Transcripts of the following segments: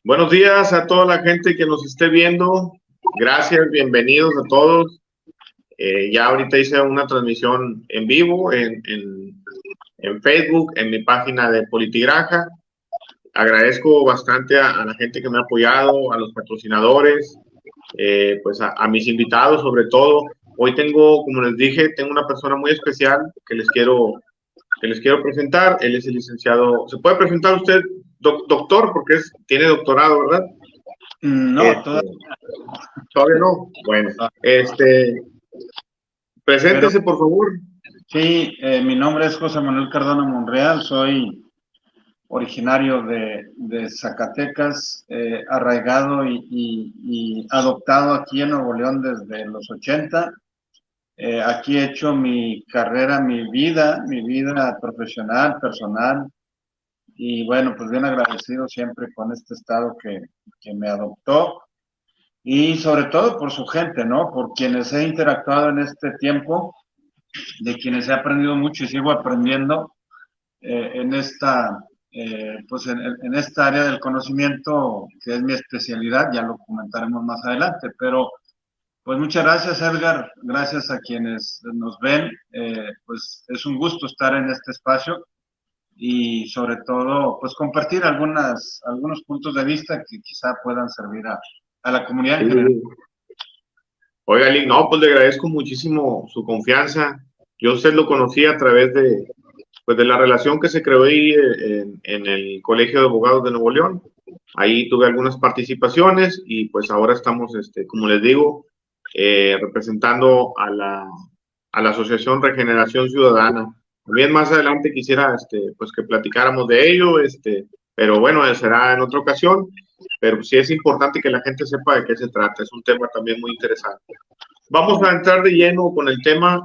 Buenos días a toda la gente que nos esté viendo. Gracias, bienvenidos a todos. Ya ahorita hice una transmisión en vivo en Facebook, en mi página de Politigranja. Agradezco bastante a la gente que me ha apoyado, a los patrocinadores, pues a mis invitados sobre todo. Hoy tengo, como les dije, tengo una persona muy especial que les quiero presentar. Él es el licenciado. ¿Se puede presentar usted, doctor? Porque tiene doctorado, ¿verdad? No, Este, Todavía no. Bueno, pero preséntese, por favor. sí, mi nombre es José Manuel Cardona Monreal, soy originario de Zacatecas, arraigado y adoptado aquí en Nuevo León desde los 80. Aquí he hecho mi carrera, mi vida profesional, personal, y bueno, pues bien agradecido siempre con este estado que me adoptó y sobre todo por su gente, ¿no? Por quienes he interactuado en este tiempo, de quienes he aprendido mucho y sigo aprendiendo en esta pues en esta área del conocimiento que es mi especialidad. Ya lo comentaremos más adelante, pero pues muchas gracias, Edgar, gracias a quienes nos ven. Pues es un gusto estar en este espacio y sobre todo pues compartir algunos puntos de vista que quizá puedan servir a la comunidad en general. Sí. Oiga, Lick, no, pues le agradezco muchísimo su confianza. Yo a usted lo conocí a través pues de la relación que se creó ahí en el Colegio de Abogados de Nuevo León. Ahí tuve algunas participaciones y pues ahora estamos, como les digo, representando a la Asociación Regeneración Ciudadana. También más adelante quisiera, pues que platicáramos de ello, pero bueno, será en otra ocasión. Pero sí es importante que la gente sepa de qué se trata. Es un tema también muy interesante. Vamos a entrar de lleno con el tema.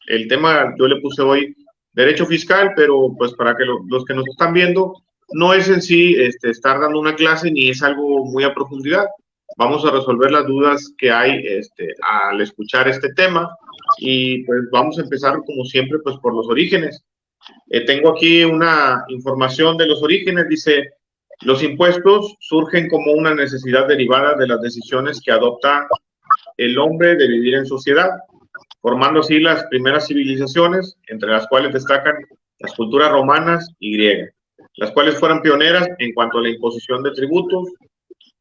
El tema yo le puse hoy derecho fiscal, pero pues para que los que nos están viendo, no es en sí estar dando una clase ni es algo muy a profundidad. Vamos a resolver las dudas que hay al escuchar este tema y pues vamos a empezar como siempre pues por los orígenes. Tengo aquí una información de los orígenes. Dice, los impuestos surgen como una necesidad derivada de las decisiones que adopta el hombre de vivir en sociedad, formando así las primeras civilizaciones, entre las cuales destacan las culturas romanas y griegas, las cuales fueron pioneras en cuanto a la imposición de tributos,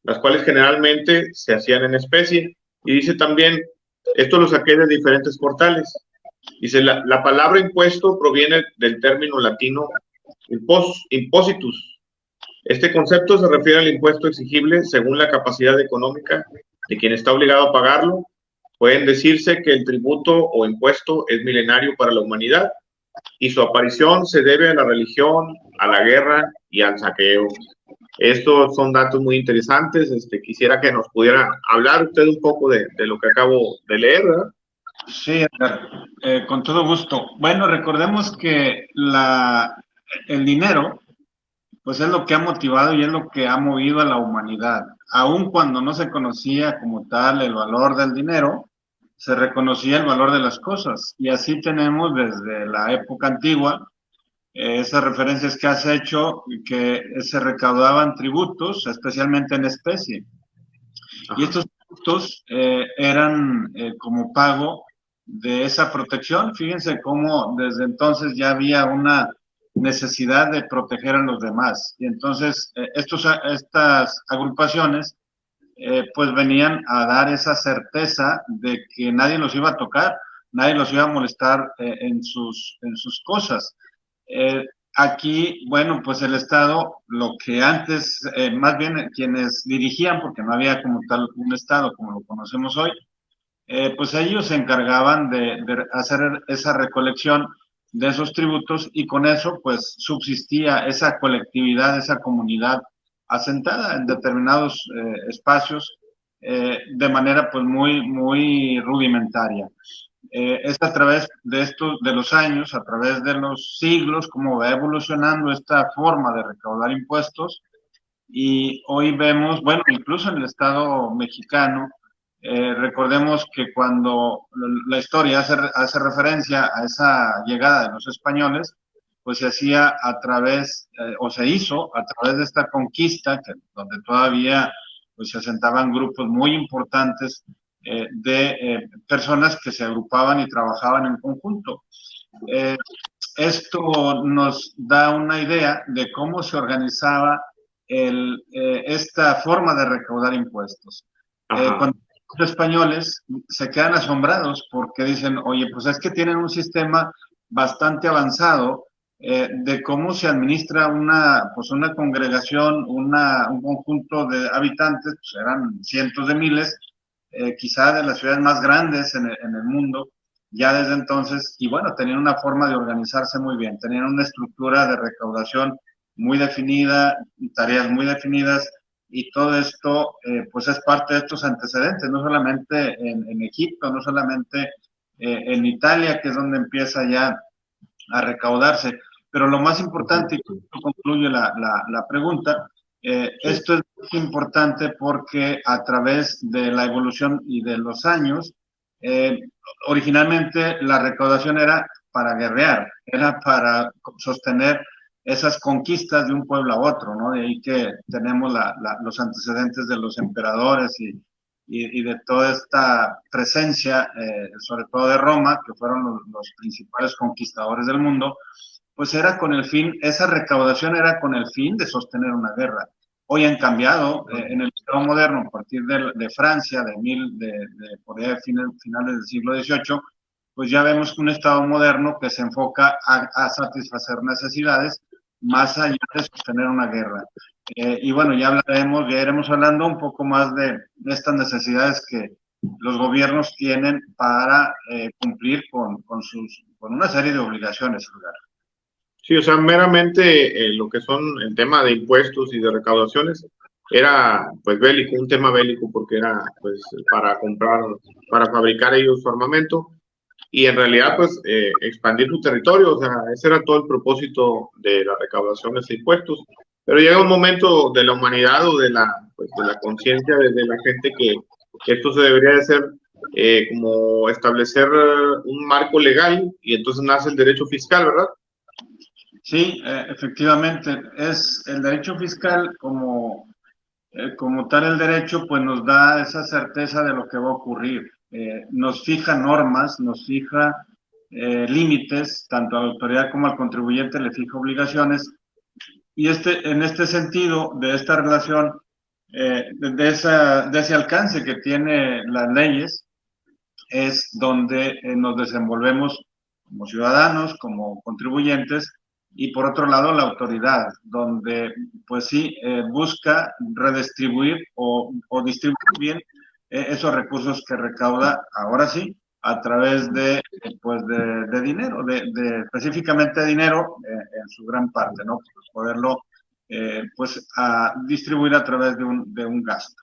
las cuales generalmente se hacían en especie. Y dice también, esto lo saqué de diferentes portales. Dice, la palabra impuesto proviene del término latino impositus. Este concepto se refiere al impuesto exigible según la capacidad económica de quien está obligado a pagarlo. Pueden decirse que el tributo o impuesto es milenario para la humanidad y su aparición se debe a la religión, a la guerra y al saqueo. Estos son datos muy interesantes. Quisiera que nos pudiera hablar usted un poco de lo que acabo de leer, ¿verdad? Sí, Edgar, con todo gusto. Bueno, recordemos que el dinero, pues es lo que ha motivado y es lo que ha movido a la humanidad. Aun cuando no se conocía como tal el valor del dinero, se reconocía el valor de las cosas. Y así tenemos desde la época antigua esas referencias que has hecho, que se recaudaban tributos, especialmente en especie. Y Ajá. estos tributos eran como pago de esa protección. Fíjense cómo desde entonces ya había una necesidad de proteger a los demás. Y entonces estas agrupaciones pues venían a dar esa certeza de que nadie los iba a tocar, nadie los iba a molestar en sus cosas. Eh, Aquí, bueno, pues el Estado, lo que antes, más bien quienes dirigían, porque no había como tal un Estado como lo conocemos hoy, pues ellos se encargaban de hacer esa recolección de esos tributos y con eso pues subsistía esa colectividad, esa comunidad asentada en determinados espacios de manera pues muy rudimentaria. Es a través de estos, de los años, a través de los siglos, como va evolucionando esta forma de recaudar impuestos y hoy vemos, bueno, incluso en el Estado mexicano, recordemos que cuando la historia hace referencia a esa llegada de los españoles, pues se hacía a través, o se hizo a través de esta conquista, donde todavía pues se asentaban grupos muy importantes de personas que se agrupaban y trabajaban en conjunto. Esto nos da una idea de cómo se organizaba esta forma de recaudar impuestos. Cuando los españoles se quedan asombrados porque dicen, oye, pues es que tienen un sistema bastante avanzado de cómo se administra una congregación, un conjunto de habitantes, pues eran cientos de miles, quizá de las ciudades más grandes en el mundo, ya desde entonces, y bueno, tenían una forma de organizarse muy bien, tenían una estructura de recaudación muy definida, tareas muy definidas, y todo esto pues es parte de estos antecedentes, no solamente en Egipto, no solamente en Italia, que es donde empieza ya a recaudarse, pero lo más importante, y concluye la pregunta, esto es muy importante porque a través de la evolución y de los años, originalmente la recaudación era para guerrear, era para sostener esas conquistas de un pueblo a otro, ¿no? De ahí que tenemos los antecedentes de los emperadores y de toda esta presencia, sobre todo de Roma, que fueron los principales conquistadores del mundo, pues era con el fin, esa recaudación era con el fin de sostener una guerra. Hoy han cambiado en el Estado moderno, a partir de Francia, por ahí finales del siglo XVIII, pues ya vemos un Estado moderno que se enfoca a satisfacer necesidades más allá de sostener una guerra. Y bueno, ya iremos hablando un poco más de estas necesidades que los gobiernos tienen para cumplir con una serie de obligaciones, Edgar. Sí, o sea, meramente lo que son el tema de impuestos y de recaudaciones era pues bélico, un tema bélico, porque era pues para comprar, para fabricar ellos su armamento y en realidad pues expandir su territorio, o sea, ese era todo el propósito de la recaudación de impuestos. Pero llega un momento de la humanidad o de la conciencia de la gente que esto se debería de hacer como establecer un marco legal y entonces nace el derecho fiscal, ¿verdad? Sí, efectivamente, es el derecho fiscal como tal el derecho, pues nos da esa certeza de lo que va a ocurrir. Nos fija normas, nos fija límites, tanto a la autoridad como al contribuyente le fija obligaciones. Y en este sentido, de esta relación, de ese alcance que tienen las leyes, es donde nos desenvolvemos como ciudadanos, como contribuyentes, y por otro lado la autoridad, donde pues sí busca redistribuir o distribuir bien esos recursos que recauda, ahora sí, a través de dinero, específicamente dinero en su gran parte, ¿no? Poderlo distribuir a través de un gasto.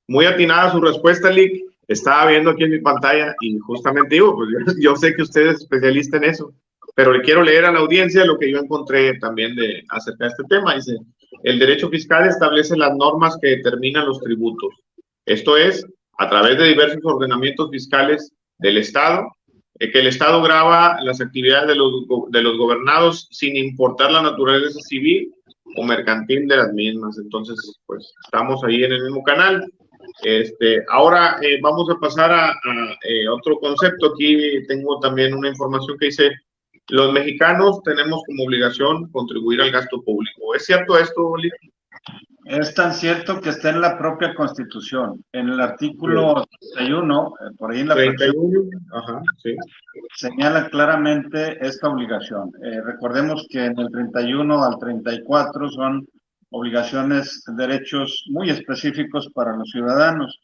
Muy atinada su respuesta, Lick. Estaba viendo aquí en mi pantalla y justamente digo, pues yo sé que usted es especialista en eso, pero le quiero leer a la audiencia lo que yo encontré también acerca de este tema. Dice, el derecho fiscal establece las normas que determinan los tributos. Esto es, a través de diversos ordenamientos fiscales del Estado, que el Estado grava las actividades de los gobernados sin importar la naturaleza civil o mercantil de las mismas. Entonces, pues estamos ahí en el mismo canal. Ahora vamos a pasar a otro concepto. Aquí tengo también una información que dice, los mexicanos tenemos como obligación contribuir al gasto público. ¿Es cierto esto, Lili? Es tan cierto que está en la propia Constitución. En el artículo 31, por ahí en la 31, ajá, sí. señala claramente esta obligación. Recordemos que en el 31 al 34 son obligaciones, derechos muy específicos para los ciudadanos.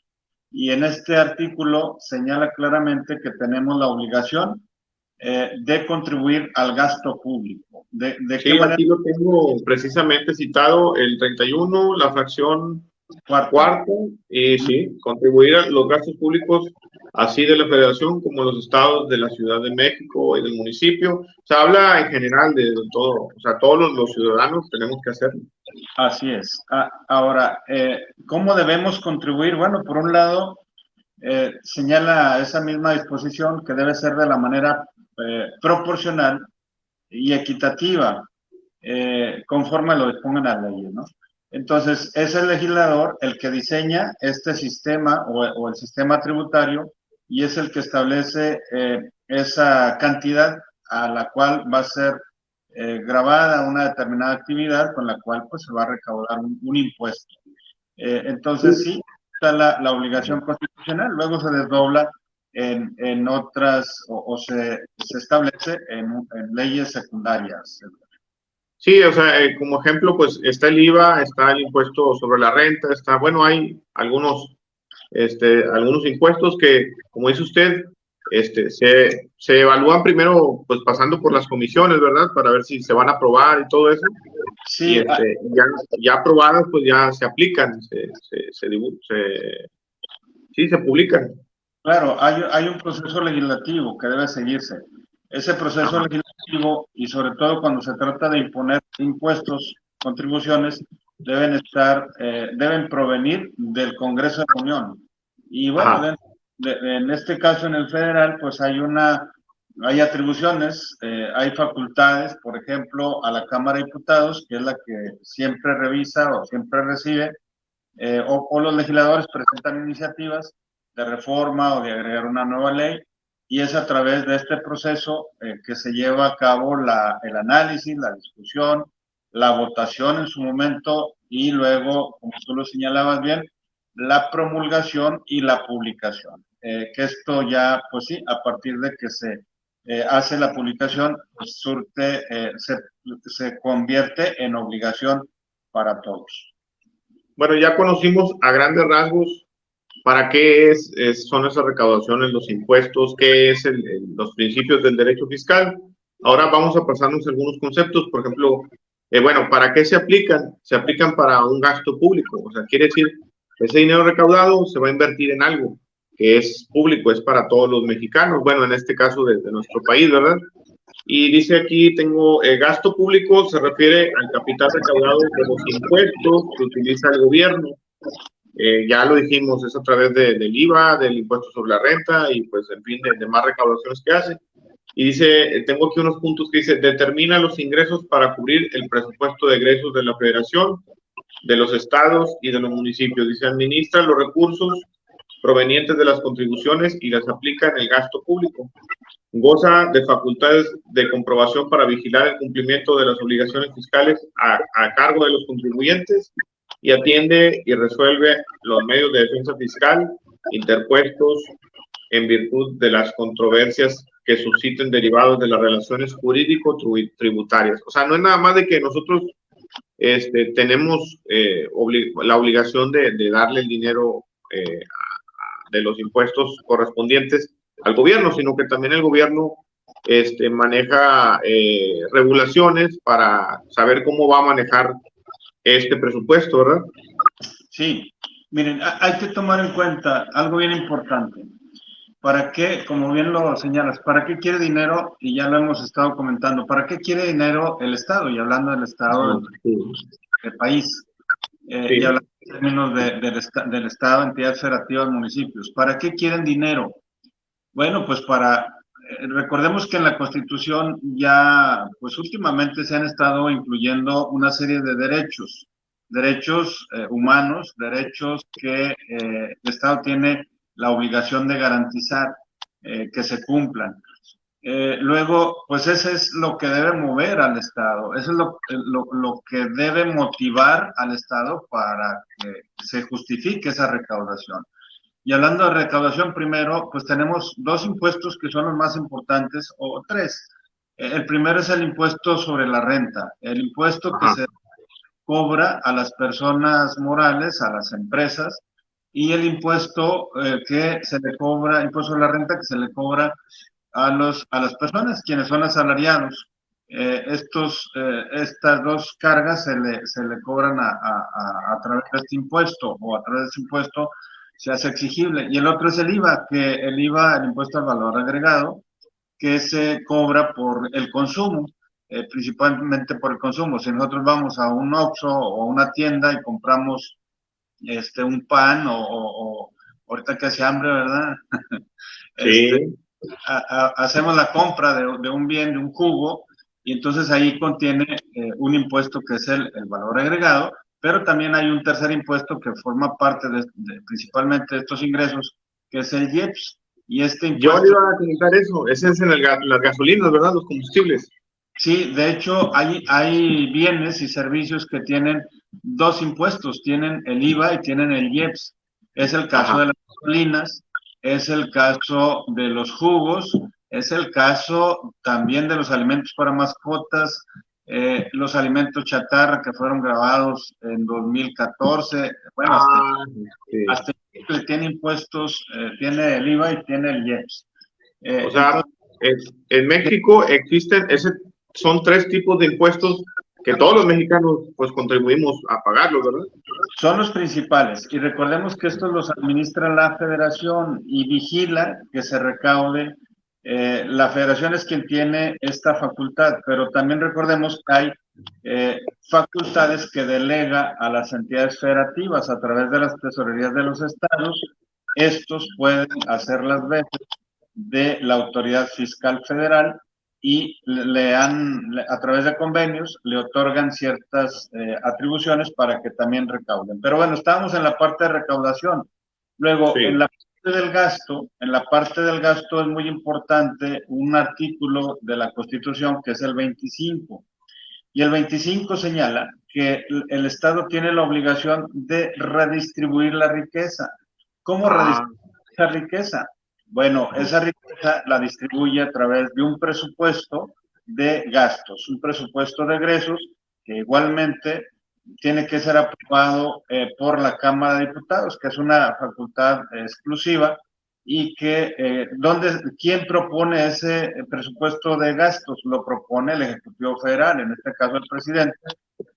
Y en este artículo señala claramente que tenemos la obligación de contribuir al gasto público. ¿De sí, qué manera? aquí lo tengo precisamente citado, el 31, la fracción cuarta, y sí, contribuir a los gastos públicos, así de la Federación como los estados de la Ciudad de México y del municipio. Se habla en general de todo, o sea, todos los ciudadanos tenemos que hacerlo. Así es. Ahora, ¿cómo debemos contribuir? Bueno, por un lado, señala esa misma disposición que debe ser de la manera proporcional y equitativa, conforme lo dispongan las leyes, ¿no? Entonces, es el legislador el que diseña este sistema o el sistema tributario y es el que establece esa cantidad a la cual va a ser grabada una determinada actividad con la cual pues se va a recaudar un impuesto. Entonces sí, está la obligación constitucional, luego se desdobla en otras o se establece en leyes secundarias. Sí, o sea, como ejemplo, pues está el IVA, está el impuesto sobre la renta, está, bueno, hay algunos impuestos que, como dice usted, se evalúan primero, pues pasando por las comisiones, ¿verdad? Para ver si se van a aprobar y todo eso. Y Sí, ya aprobadas, pues ya se aplican, sí, se publican. claro, hay un proceso legislativo que debe seguirse. Ese proceso Ajá. legislativo y sobre todo cuando se trata de imponer impuestos, contribuciones, deben provenir del Congreso de la Unión. Y bueno, Ajá. en este caso en el federal, pues hay atribuciones, hay facultades, por ejemplo, a la Cámara de Diputados, que es la que siempre revisa o siempre recibe, o los legisladores presentan iniciativas de reforma o de agregar una nueva ley, y es a través de este proceso que se lleva a cabo el análisis, la discusión, la votación en su momento y luego, como tú lo señalabas bien, la promulgación y la publicación. Que esto ya, pues sí, a partir de que se hace la publicación, pues se convierte en obligación para todos. Bueno, ya conocimos a grandes rasgos para qué son esas recaudaciones, los impuestos, qué es los principios del derecho fiscal. Ahora vamos a pasarnos algunos conceptos, por ejemplo, bueno, ¿para qué se aplican? Se aplican para un gasto público, o sea, quiere decir, ese dinero recaudado se va a invertir en algo que es público, es para todos los mexicanos, bueno, en este caso de nuestro país, ¿verdad? Y dice aquí, tengo gasto público, se refiere al capital recaudado de los impuestos que utiliza el gobierno. Ya lo dijimos, es a través del IVA, del impuesto sobre la renta y pues en fin de más recaudaciones que hace. Y dice, tengo aquí unos puntos que dice, determina los ingresos para cubrir el presupuesto de egresos de la federación, de los estados y de los municipios. Dice, administra los recursos provenientes de las contribuciones y las aplica en el gasto público. Goza de facultades de comprobación para vigilar el cumplimiento de las obligaciones fiscales a cargo de los contribuyentes y atiende y resuelve los medios de defensa fiscal interpuestos en virtud de las controversias que susciten derivados de las relaciones jurídico-tributarias. O sea, no es nada más de que nosotros tenemos la obligación de darle el dinero de los impuestos correspondientes al gobierno, sino que también el gobierno maneja regulaciones para saber cómo va a manejar este presupuesto, ¿verdad? Sí, miren, hay que tomar en cuenta algo bien importante. ¿Para qué, como bien lo señalas, para qué quiere dinero? Y ya lo hemos estado comentando, ¿para qué quiere dinero el Estado? Y hablando del Estado Sí, del país, y sí. hablando en términos del Estado, entidades federativas, municipios, ¿para qué quieren dinero? Bueno, pues recordemos que en la Constitución ya, pues últimamente se han estado incluyendo una serie de derechos humanos, derechos que el Estado tiene la obligación de garantizar que se cumplan. Luego, pues eso es lo que debe mover al Estado, eso es lo que debe motivar al Estado para que se justifique esa recaudación. Y hablando de recaudación primero, pues tenemos dos impuestos que son los más importantes, o tres. El primero es el impuesto sobre la renta, el impuesto que Ajá. se cobra a las personas morales, a las empresas, y el impuesto que se le cobra, impuesto sobre la renta que se le cobra a las personas, quienes son asalariados. Estas dos cargas se le cobran a través de este impuesto o a través de este impuesto se hace exigible. Y el otro es el IVA, el impuesto al valor agregado, que se cobra por el consumo, principalmente por el consumo. Si nosotros vamos a un Oxxo o una tienda y compramos un pan o ahorita que hace hambre, ¿verdad? Sí. Hacemos la compra de un bien, de un jugo, y entonces ahí contiene un impuesto que es el valor agregado, pero también hay un tercer impuesto que forma parte principalmente de estos ingresos, que es el IEPS, y este Yo le impuesto... iba a comentar eso, ese es en las gasolinas, ¿verdad? Los combustibles. Sí, de hecho hay bienes y servicios que tienen dos impuestos, tienen el IVA y tienen el IEPS. Es el caso Ajá. de las gasolinas, es el caso de los jugos, es el caso también de los alimentos para mascotas, los alimentos chatarra que fueron grabados en 2014. Bueno, Ah, sí. hasta tiene impuestos, tiene el IVA y tiene el IEPS. O sea, Entonces, en México existen, son tres tipos de impuestos que todos los mexicanos pues contribuimos a pagarlos, ¿verdad? son los principales, y recordemos que estos los administra la federación y vigila que se recaude. La federación es quien tiene esta facultad, pero también recordemos que hay facultades que delega a las entidades federativas a través de las tesorerías de los estados. Estos pueden hacer las veces de la autoridad fiscal federal y a través de convenios, le otorgan ciertas atribuciones para que también recauden. Pero bueno, estábamos en la parte de recaudación. Luego, Sí. en la parte del gasto es muy importante un artículo de la Constitución que es el 25. Y el 25 señala que el Estado tiene la obligación de redistribuir la riqueza. ¿Cómo Ah, redistribuir esa riqueza? Bueno, esa riqueza la distribuye a través de un presupuesto de gastos, un presupuesto de egresos que igualmente tiene que ser aprobado por la Cámara de Diputados, que es una facultad exclusiva, y que ¿quién propone ese presupuesto de gastos? Lo propone el Ejecutivo Federal, en este caso el presidente,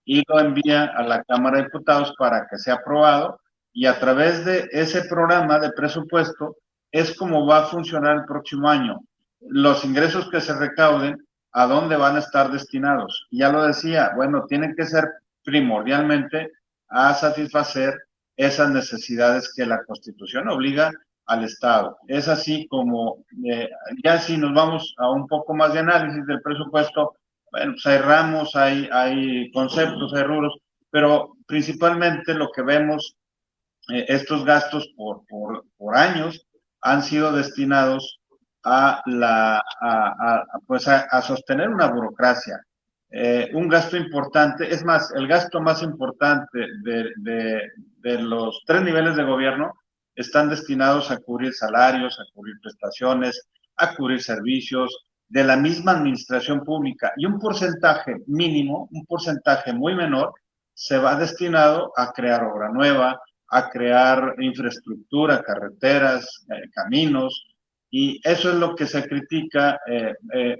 y lo envía a la Cámara de Diputados para que sea aprobado, y a través de ese programa de presupuesto es como va a funcionar el próximo año. Los ingresos que se recauden, ¿a dónde van a estar destinados? Ya lo decía, bueno, tienen que ser primordialmente a satisfacer esas necesidades que la Constitución obliga al Estado. Es así como, ya si nos vamos a un poco más de análisis del presupuesto, bueno, pues hay ramos, hay conceptos, hay rubros, pero principalmente lo que vemos, estos gastos por años han sido destinados a sostener una burocracia. Un gasto importante, es más, el gasto más importante de los tres niveles de gobierno están destinados a cubrir salarios, a cubrir prestaciones, a cubrir servicios de la misma administración pública, y un porcentaje mínimo, un porcentaje muy menor, se va destinado a crear obra nueva, a crear infraestructura, carreteras, caminos, y eso es lo que se critica,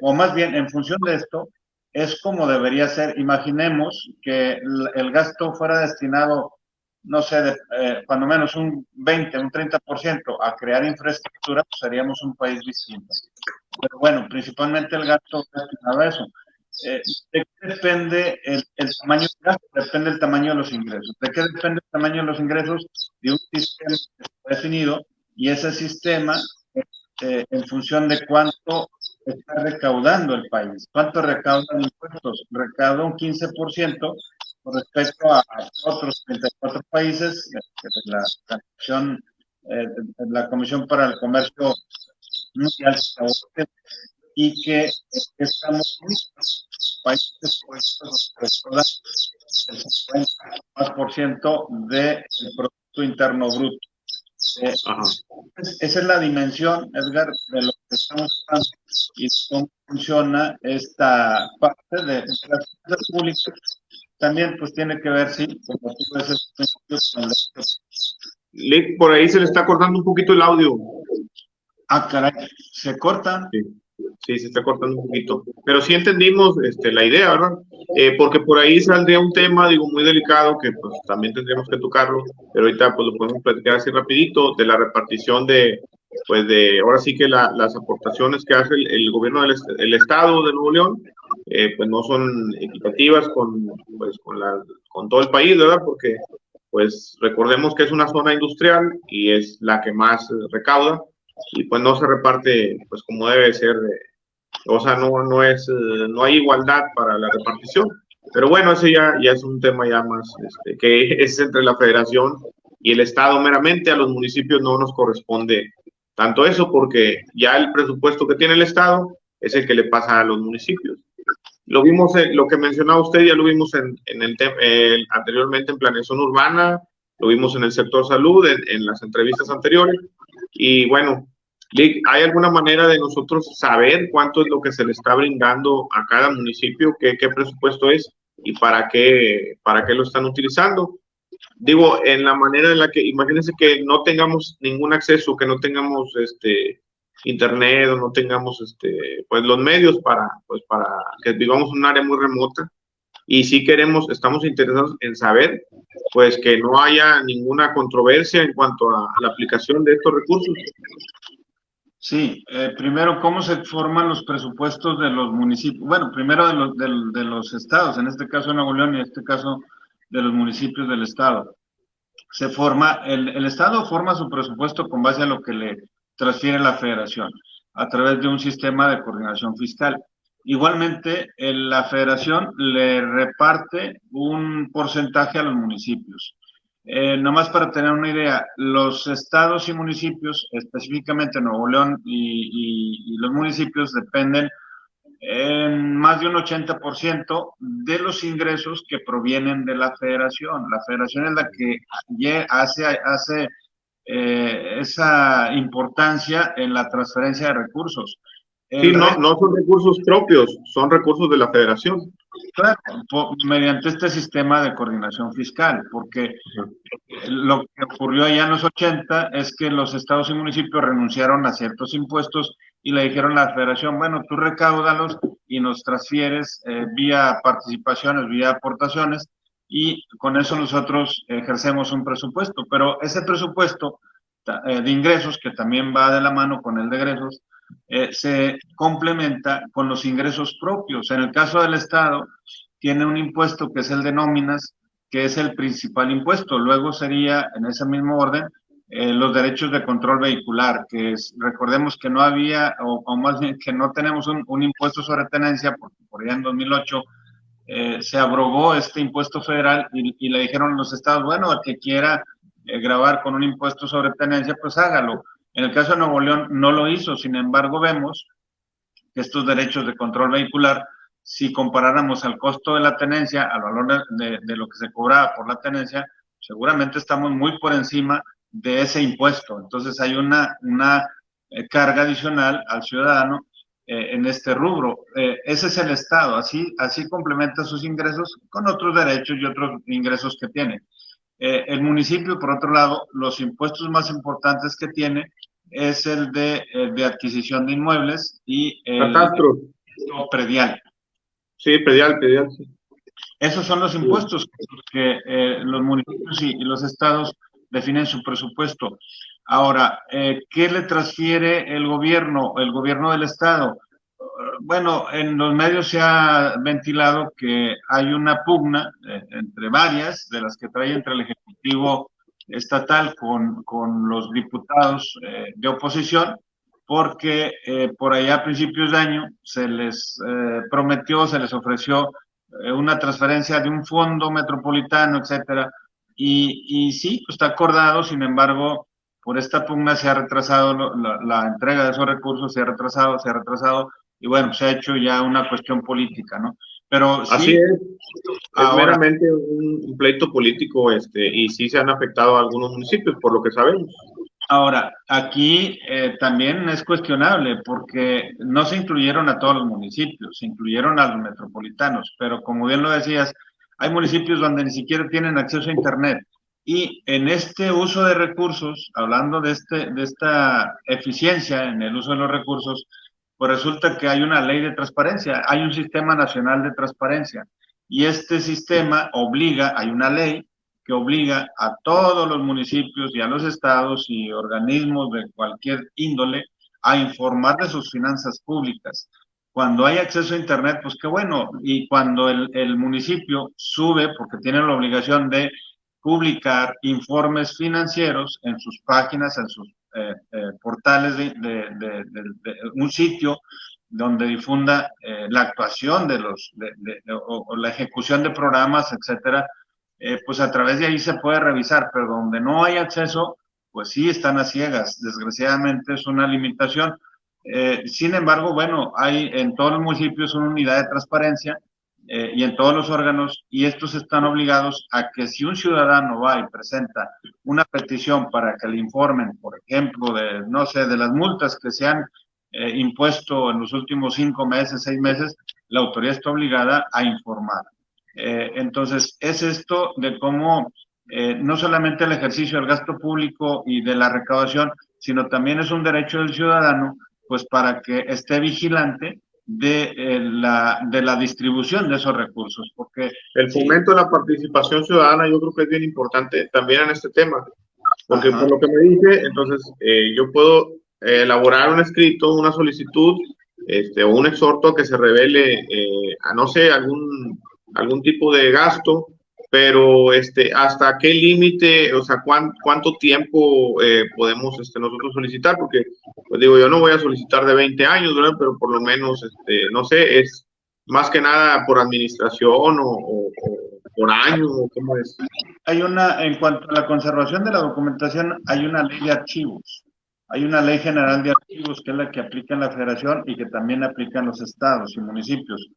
o más bien en función de esto, es como debería ser. Imaginemos que el gasto fuera destinado, no sé, cuando menos un 20, un 30% a crear infraestructura, pues seríamos un país distinto. Pero bueno, principalmente el gasto destinado a eso. ¿De qué depende el tamaño del gasto? Depende del tamaño de los ingresos. ¿De qué depende el tamaño de los ingresos? De un sistema definido, y ese sistema, en función de cuánto está recaudando el país. ¿Cuánto recaudan impuestos? Recauda un 15% con respecto a otros 34 países, la Comisión para el Comercio Mundial, y que estamos países el 50% del Producto Interno Bruto. Esa es la dimensión, Edgar, de lo que estamos hablando y cómo funciona esta parte de las finanzas públicas. También pues tiene que ver, sí, como tú ves, Por ahí se le está cortando un poquito el audio. Ah, caray, se corta. Sí, sí, se está cortando un poquito. Pero sí entendimos la idea, ¿verdad? Porque por ahí saldría un tema, digo, muy delicado que pues también tendríamos que tocarlo, pero ahorita pues lo podemos platicar así rapidito, de la repartición ahora sí que las aportaciones que hace el gobierno del Estado de Nuevo León, pues no son equitativas con todo el país, ¿verdad? Porque pues recordemos que es una zona industrial y es la que más recauda, y pues no se reparte pues como debe ser O sea, no hay igualdad para la repartición. Pero bueno, ese ya es un tema ya más que es entre la federación y el estado meramente. A los municipios no nos corresponde tanto eso porque ya el presupuesto que tiene el estado es el que le pasa a los municipios. Lo vimos, lo que mencionaba usted, ya lo vimos anteriormente en planeación urbana, lo vimos en el sector salud, en las entrevistas anteriores. Y bueno, ¿hay alguna manera de nosotros saber cuánto es lo que se le está brindando a cada municipio, qué presupuesto es y para qué lo están utilizando? Digo, en la manera en la que, imagínense que no tengamos ningún acceso, que no tengamos internet o no tengamos pues los medios para que vivamos en un área muy remota y si queremos, estamos interesados en saber pues que no haya ninguna controversia en cuanto a la aplicación de estos recursos. Sí, primero, ¿cómo se forman los presupuestos de los municipios? Bueno, primero de los estados, en este caso de Nuevo León y en este caso de los municipios del estado. El estado forma su presupuesto con base a lo que le transfiere la federación, a través de un sistema de coordinación fiscal. Igualmente, la federación le reparte un porcentaje a los municipios. Nomás para tener una idea, los estados y municipios, específicamente Nuevo León y los municipios, dependen en más de un 80% de los ingresos que provienen de la federación. La federación es la que hace esa importancia en la transferencia de recursos. Sí, El resto, no son recursos propios, son recursos de la federación. claro, mediante este sistema de coordinación fiscal, porque lo que ocurrió allá en los 80 es que los estados y municipios renunciaron a ciertos impuestos y le dijeron a la federación, bueno, tú recáudalos y nos transfieres vía participaciones, vía aportaciones, y con eso nosotros ejercemos un presupuesto. Pero ese presupuesto de ingresos, que también va de la mano con el de egresos, se complementa con los ingresos propios. En el caso del Estado, tiene un impuesto que es el de nóminas, que es el principal impuesto. Luego sería, en ese mismo orden, los derechos de control vehicular, que es, recordemos que no había, o más bien que no tenemos un impuesto sobre tenencia, porque por allá en 2008 se abrogó este impuesto federal y le dijeron a los estados, bueno, el que quiera grabar con un impuesto sobre tenencia, pues hágalo. En el caso de Nuevo León no lo hizo, sin embargo vemos que estos derechos de control vehicular, si comparáramos al costo de la tenencia, al valor de lo que se cobraba por la tenencia, seguramente estamos muy por encima de ese impuesto. Entonces hay una carga adicional al ciudadano en este rubro. Ese es el Estado, así complementa sus ingresos con otros derechos y otros ingresos que tiene. El municipio, por otro lado, los impuestos más importantes que tiene es el de adquisición de inmuebles y el Catastro. predial. Sí, predial, sí. Esos son los impuestos que los municipios y los estados definen su presupuesto. Ahora, ¿qué le transfiere el gobierno del estado? Bueno, en los medios se ha ventilado que hay una pugna entre varias de las que trae entre el Ejecutivo estatal con los diputados de oposición, porque por allá a principios de año se les prometió, se les ofreció una transferencia de un fondo metropolitano, etcétera, y sí, pues está acordado, sin embargo, por esta pugna se ha retrasado la entrega de esos recursos, se ha retrasado, y bueno, se ha hecho ya una cuestión política, ¿no? Pero Así sí, es ahora, meramente un pleito político, y sí se han afectado a algunos municipios, por lo que sabemos. ahora, aquí también es cuestionable porque no se incluyeron a todos los municipios, se incluyeron a los metropolitanos, pero como bien lo decías, hay municipios donde ni siquiera tienen acceso a Internet. Y en este uso de recursos, hablando de esta eficiencia en el uso de los recursos, pues resulta que hay una ley de transparencia, hay un sistema nacional de transparencia. Y este sistema obliga, hay una ley que obliga a todos los municipios y a los estados y organismos de cualquier índole a informar de sus finanzas públicas. Cuando hay acceso a Internet, pues qué bueno, y cuando el municipio sube, porque tiene la obligación de publicar informes financieros en sus páginas, en sus portales de un sitio donde difunda la actuación de o la ejecución de programas, etcétera, pues a través de ahí se puede revisar, pero donde no hay acceso, pues sí están a ciegas. Desgraciadamente es una limitación. Sin embargo, bueno, hay en todos los municipios una unidad de transparencia y en todos los órganos, y estos están obligados a que si un ciudadano va y presenta una petición para que le informen, por ejemplo, de, no sé, de las multas que se han impuesto en los últimos 5 meses, 6 meses, la autoridad está obligada a informar. Entonces, es esto de cómo no solamente el ejercicio del gasto público y de la recaudación, sino también es un derecho del ciudadano, pues para que esté vigilante de la distribución de esos recursos, porque El sí, fomento de la participación ciudadana yo creo que es bien importante también en este tema, porque ajá, por lo que me dice, entonces yo puedo elaborar un escrito, una solicitud, o un exhorto a que se revele, a no sé, algún tipo de gasto, pero hasta qué límite, o sea, cuánto tiempo podemos nosotros solicitar, porque, pues digo, yo no voy a solicitar de 20 años, ¿verdad? Pero por lo menos, no sé, es más que nada por administración o por año, o cómo es. hay una, en cuanto a la conservación de la documentación, hay una ley de archivos. Hay una ley general de archivos que es la que aplica en la federación y que también aplica en los estados y municipios.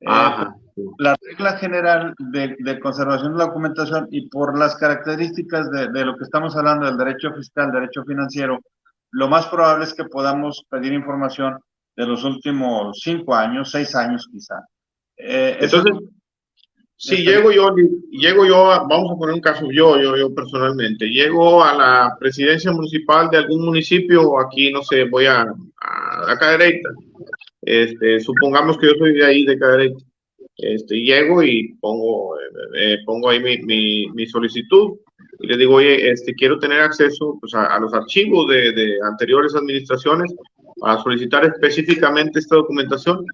Pues, Ajá, sí. la regla general de conservación de la documentación y por las características de lo que estamos hablando del derecho fiscal, derecho financiero, lo más probable es que podamos pedir información de los últimos 5 años, 6 años quizá. Eso Entonces, si estaría. llego yo, vamos a poner un caso, yo personalmente, llego a la presidencia municipal de algún municipio, aquí, no sé, voy a Cadereyta, supongamos que yo soy de ahí, de Cadereyta, llego y pongo ahí mi solicitud y le digo, oye, quiero tener acceso pues, a los archivos de anteriores administraciones para solicitar específicamente esta documentación.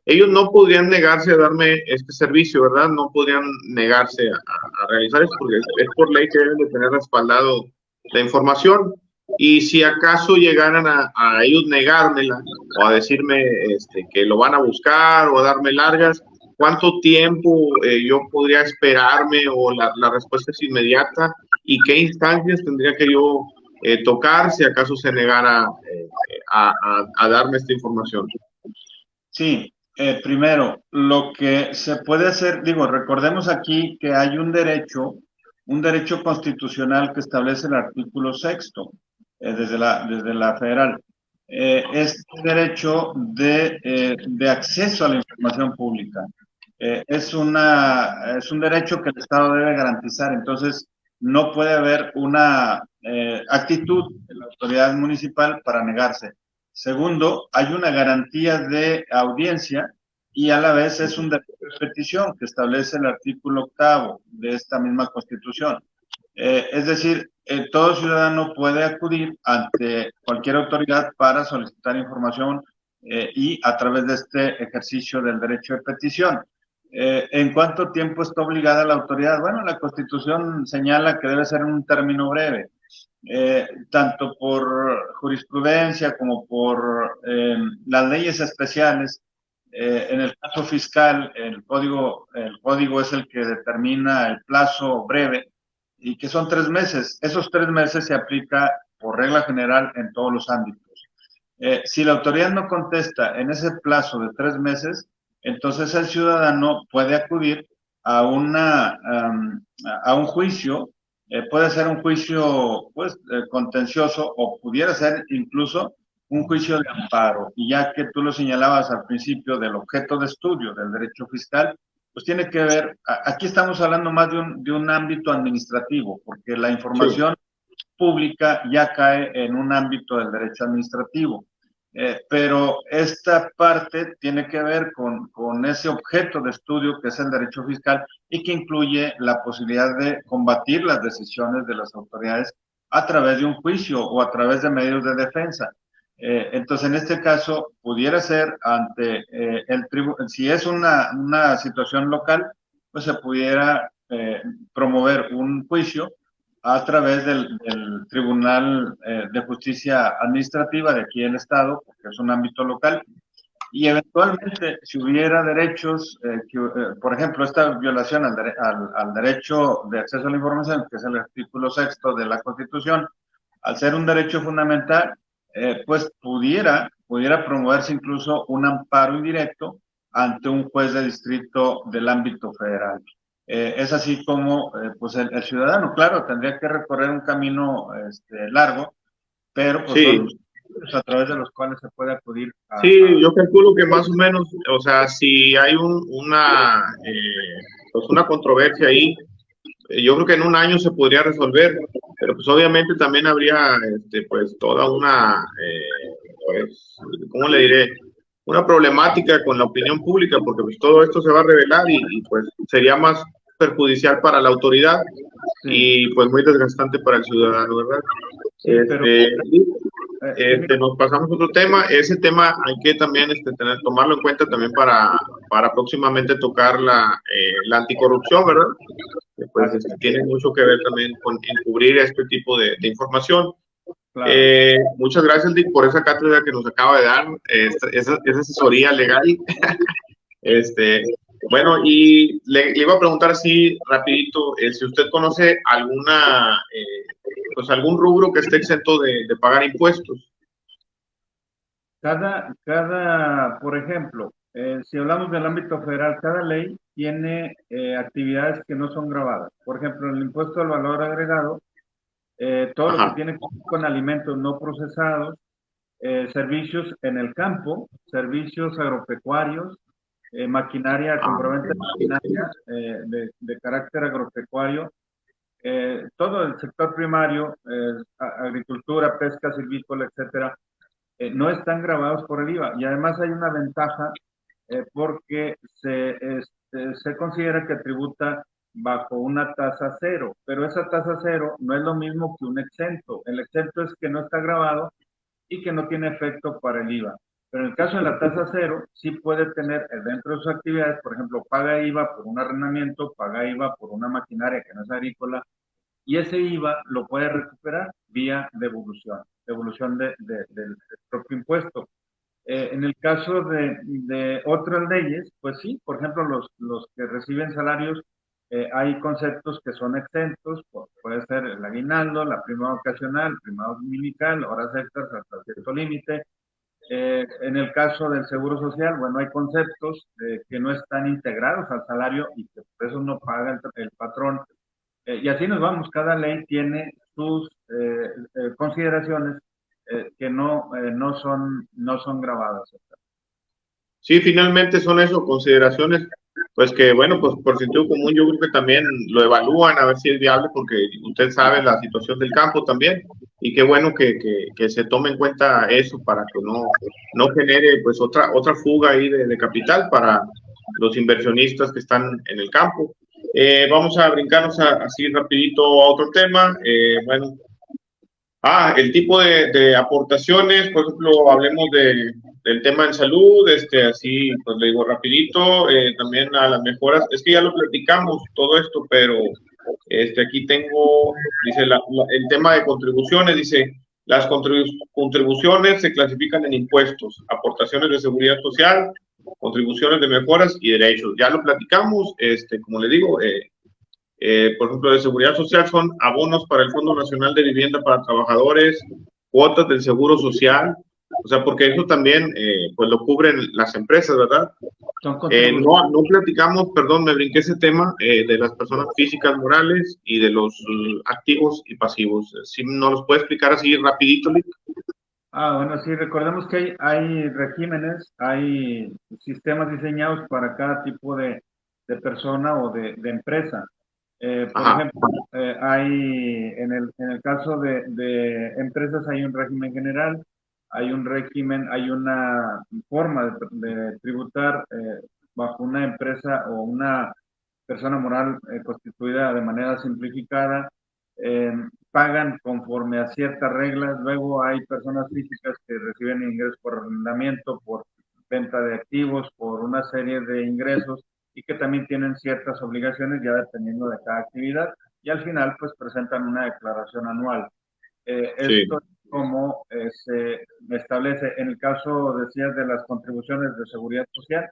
Ellos no podrían negarse a darme este servicio, ¿verdad? No podrían negarse a realizar esto porque es por ley que deben de tener respaldado la información. Y si acaso llegaran a ellos negármela o a decirme que lo van a buscar o a darme largas, ¿cuánto tiempo yo podría esperarme o la respuesta es inmediata? ¿Y qué instancias tendría que yo tocar si acaso se negara a darme esta información? Sí, primero, lo que se puede hacer, digo, recordemos aquí que hay un derecho constitucional que establece el artículo sexto, desde la federal. Este derecho de acceso a la información pública. Es un derecho que el Estado debe garantizar, entonces no puede haber una actitud de la autoridad municipal para negarse. Segundo, hay una garantía de audiencia y a la vez es un derecho de petición que establece el artículo octavo de esta misma Constitución. Es decir, todo ciudadano puede acudir ante cualquier autoridad para solicitar información y a través de este ejercicio del derecho de petición. ¿En cuánto tiempo está obligada la autoridad? Bueno, la Constitución señala que debe ser en un término breve. Tanto por jurisprudencia como por las leyes especiales. En el caso fiscal, el código es el que determina el plazo breve y que son 3 meses. Esos 3 meses se aplica por regla general en todos los ámbitos. Si la autoridad no contesta en ese plazo de 3 meses, entonces el ciudadano puede acudir a un juicio, puede ser un juicio pues, contencioso o pudiera ser incluso un juicio de amparo. Y ya que tú lo señalabas al principio del objeto de estudio del derecho fiscal, pues tiene que ver, aquí estamos hablando más de un ámbito administrativo, porque la Sí. información pública ya cae en un ámbito del derecho administrativo. Pero esta parte tiene que ver con ese objeto de estudio que es el derecho fiscal y que incluye la posibilidad de combatir las decisiones de las autoridades a través de un juicio o a través de medios de defensa. Entonces, en este caso, pudiera ser ante el tribunal, si es una situación local, pues se pudiera promover un juicio a través del Tribunal de Justicia Administrativa de aquí del Estado, porque es un ámbito local, y eventualmente si hubiera derechos, por ejemplo, esta violación al derecho de acceso a la información, que es el artículo sexto de la Constitución, al ser un derecho fundamental, pues pudiera promoverse incluso un amparo indirecto ante un juez de distrito del ámbito federal. Es así como pues el ciudadano, claro, tendría que recorrer un camino largo, pero pues son Sí, los a través de los cuales se puede acudir sí, yo calculo que más o menos, o sea, si hay pues una controversia ahí, yo creo que en un año se podría resolver, pero pues obviamente también habría, pues toda pues, ¿cómo le diré? Una problemática con la opinión pública, porque pues todo esto se va a revelar pues sería más perjudicial para la autoridad sí, y pues muy desgastante para el ciudadano, ¿verdad? sí, pero Nos pasamos a otro tema. Ese tema hay que también tomarlo en cuenta también para próximamente tocar la anticorrupción, ¿verdad? Que pues así es, tiene mucho que ver también con encubrir este tipo de información. claro. Muchas gracias, Dick, por esa cátedra que nos acaba de dar, esa asesoría legal. Este, bueno, y le iba a preguntar así rapidito, si usted conoce pues algún rubro que esté exento de pagar impuestos. Por ejemplo, si hablamos del ámbito federal, cada ley tiene actividades que no son grabadas. Por ejemplo, el impuesto al valor agregado, todo lo que Ajá. tiene que ver con alimentos no procesados, servicios en el campo, servicios agropecuarios, maquinaria, Ah, compraventa de maquinaria de carácter agropecuario, todo el sector primario, agricultura, pesca, silvícola, etcétera, no están grabados por el IVA. Y además hay una ventaja porque se considera que tributa bajo una tasa cero, pero esa tasa cero no es lo mismo que un exento. El exento es que no está grabado y que no tiene efecto para el IVA. Pero en el caso de la tasa cero, sí puede tener dentro de sus actividades, por ejemplo, paga IVA por un arrendamiento, paga IVA por una maquinaria que no es agrícola, y ese IVA lo puede recuperar vía devolución del propio impuesto. En el caso de otras leyes, pues sí, por ejemplo, los que reciben salarios, hay conceptos que son exentos, puede ser el aguinaldo, la prima ocasional, prima dominical, horas extras hasta cierto límite. En el caso del seguro social, bueno, hay conceptos que no están integrados al salario y que por eso no paga el patrón. Y así nos vamos, cada ley tiene sus consideraciones que no son grabadas. sí, finalmente son eso, consideraciones, pues que, bueno, pues por sentido común yo creo que también lo evalúan a ver si es viable, porque usted sabe la situación del campo también, y qué bueno que se tome en cuenta eso para que no genere pues otra fuga ahí de capital para los inversionistas que están en el campo. Vamos a brincarnos así rapidito a otro tema. Bueno, el tipo de aportaciones, por ejemplo, hablemos del tema en salud, así, pues le digo rapidito, también a las mejoras, es que ya lo platicamos todo esto, pero aquí tengo, dice, el tema de contribuciones, dice, las contribuciones se clasifican en impuestos, aportaciones de seguridad social, contribuciones de mejoras y derechos. Ya lo platicamos, como le digo, por ejemplo, de seguridad social son abonos para el Fondo Nacional de Vivienda para Trabajadores, cuotas del Seguro Social, o sea, porque eso también pues lo cubren las empresas, ¿verdad? Son contribuciones. No platicamos, perdón, me brinqué ese tema de las personas físicas morales y de los activos y pasivos. ¿Sí nos los puede explicar así rapidito, Lick? Bueno, sí, recordemos que hay regímenes, hay sistemas diseñados para cada tipo de persona o de empresa. Por Ajá, ejemplo, en el caso de empresas hay un régimen general, hay una forma de tributar bajo una empresa o una persona moral constituida de manera simplificada, eh, pagan conforme a ciertas reglas. Luego hay personas físicas que reciben ingresos por arrendamiento, por venta de activos, por una serie de ingresos y que también tienen ciertas obligaciones ya dependiendo de cada actividad y al final pues presentan una declaración anual. sí, Esto como se establece en el caso, decías, de las contribuciones de seguridad social,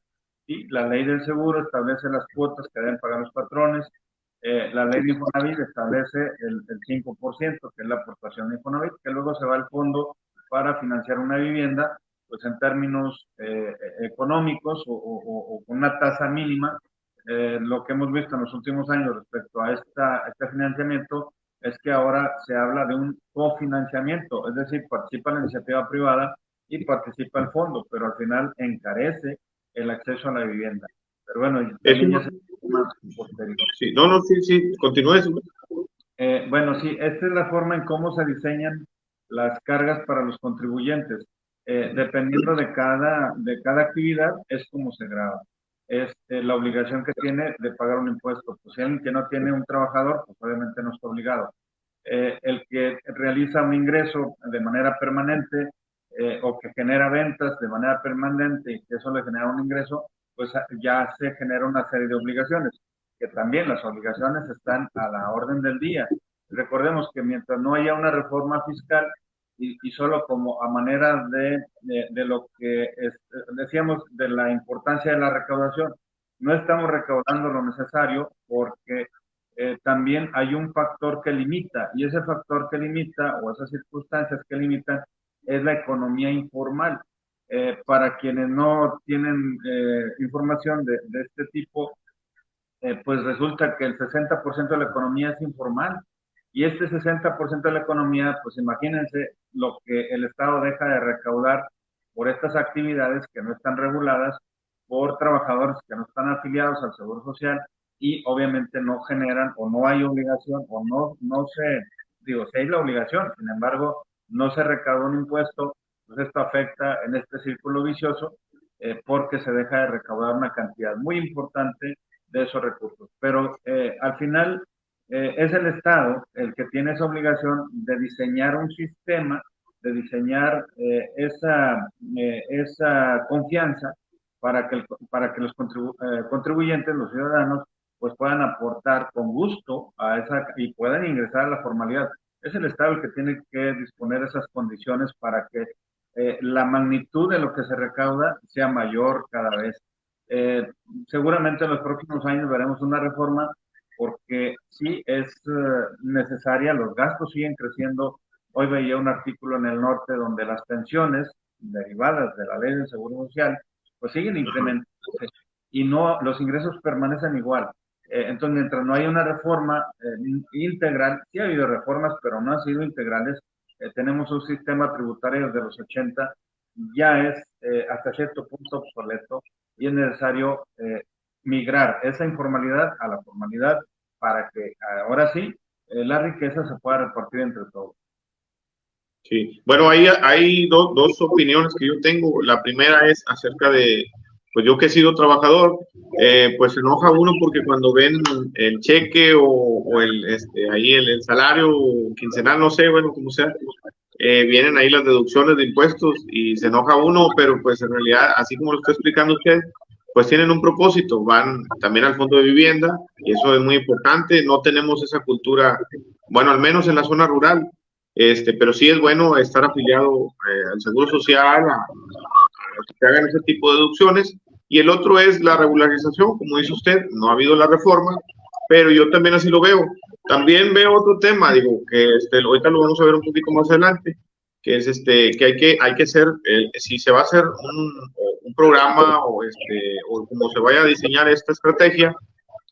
y la ley del seguro establece las cuotas que deben pagar los patrones. La ley de Infonavit establece el 5%, que es la aportación de Infonavit, que luego se va al fondo para financiar una vivienda, pues en términos económicos o con una tasa mínima. Lo que hemos visto en los últimos años respecto a este financiamiento es que ahora se habla de un cofinanciamiento, es decir, participa la iniciativa privada y participa el fondo, pero al final encarece el acceso a la vivienda. Pero bueno, Eso también ya no, se más posterior. sí, no, no, sí, sí, continúe eso. Bueno, sí, esta es la forma en cómo se diseñan las cargas para los contribuyentes. Dependiendo de cada actividad, es como se graba. Es la obligación que tiene de pagar un impuesto. Pues si alguien que no tiene un trabajador, pues obviamente no está obligado. El que realiza un ingreso de manera permanente o que genera ventas de manera permanente y que eso le genera un ingreso, pues ya se genera una serie de obligaciones, que también las obligaciones están a la orden del día. Recordemos que mientras no haya una reforma fiscal y solo como a manera de lo que decíamos de la importancia de la recaudación, no estamos recaudando lo necesario porque también hay un factor que limita, y ese factor que limita, o esas circunstancias que limitan, es la economía informal. Para quienes no tienen información de este tipo, pues resulta que el 60% de la economía es informal, y este 60% de la economía, pues imagínense lo que el Estado deja de recaudar por estas actividades que no están reguladas, por trabajadores que no están afiliados al Seguro Social y obviamente no generan o no hay obligación o no se, digo, si hay la obligación, sin embargo, no se recauda un impuesto, pues esto afecta en este círculo vicioso porque se deja de recaudar una cantidad muy importante de esos recursos. Pero al final es el Estado el que tiene esa obligación de diseñar un sistema, de diseñar esa confianza para que los contribuyentes, los ciudadanos, pues puedan aportar con gusto a esa y puedan ingresar a la formalidad. Es el Estado el que tiene que disponer esas condiciones para que la magnitud de lo que se recauda sea mayor cada vez. Eh, Seguramente en los próximos años veremos una reforma porque sí es necesaria, los gastos siguen creciendo. Hoy veía un artículo en el norte donde las pensiones derivadas de la ley del Seguro Social pues siguen incrementándose y no, los ingresos permanecen igual. Entonces, mientras no haya una reforma integral, sí ha habido reformas, pero no han sido integrales. Tenemos un sistema tributario desde los 80, ya es hasta cierto punto obsoleto y es necesario migrar esa informalidad a la formalidad para que ahora sí la riqueza se pueda repartir entre todos. Sí, bueno, ahí hay dos opiniones que yo tengo. La primera es acerca de, pues yo que he sido trabajador, pues se enoja uno porque cuando ven el cheque o ahí el salario quincenal, no sé, bueno, como sea, vienen ahí las deducciones de impuestos y se enoja uno, pero pues en realidad, así como lo está explicando usted, pues tienen un propósito, van también al fondo de vivienda y eso es muy importante. No tenemos esa cultura, bueno, al menos en la zona rural. Pero sí es bueno estar afiliado al Seguro Social, a que te hagan ese tipo de deducciones. Y el otro es la regularización, como dice usted, no ha habido la reforma, pero yo también así lo veo. También veo otro tema, digo, que ahorita lo vamos a ver un poquito más adelante, que es que hay que hacer, si se va a hacer un programa o como se vaya a diseñar esta estrategia,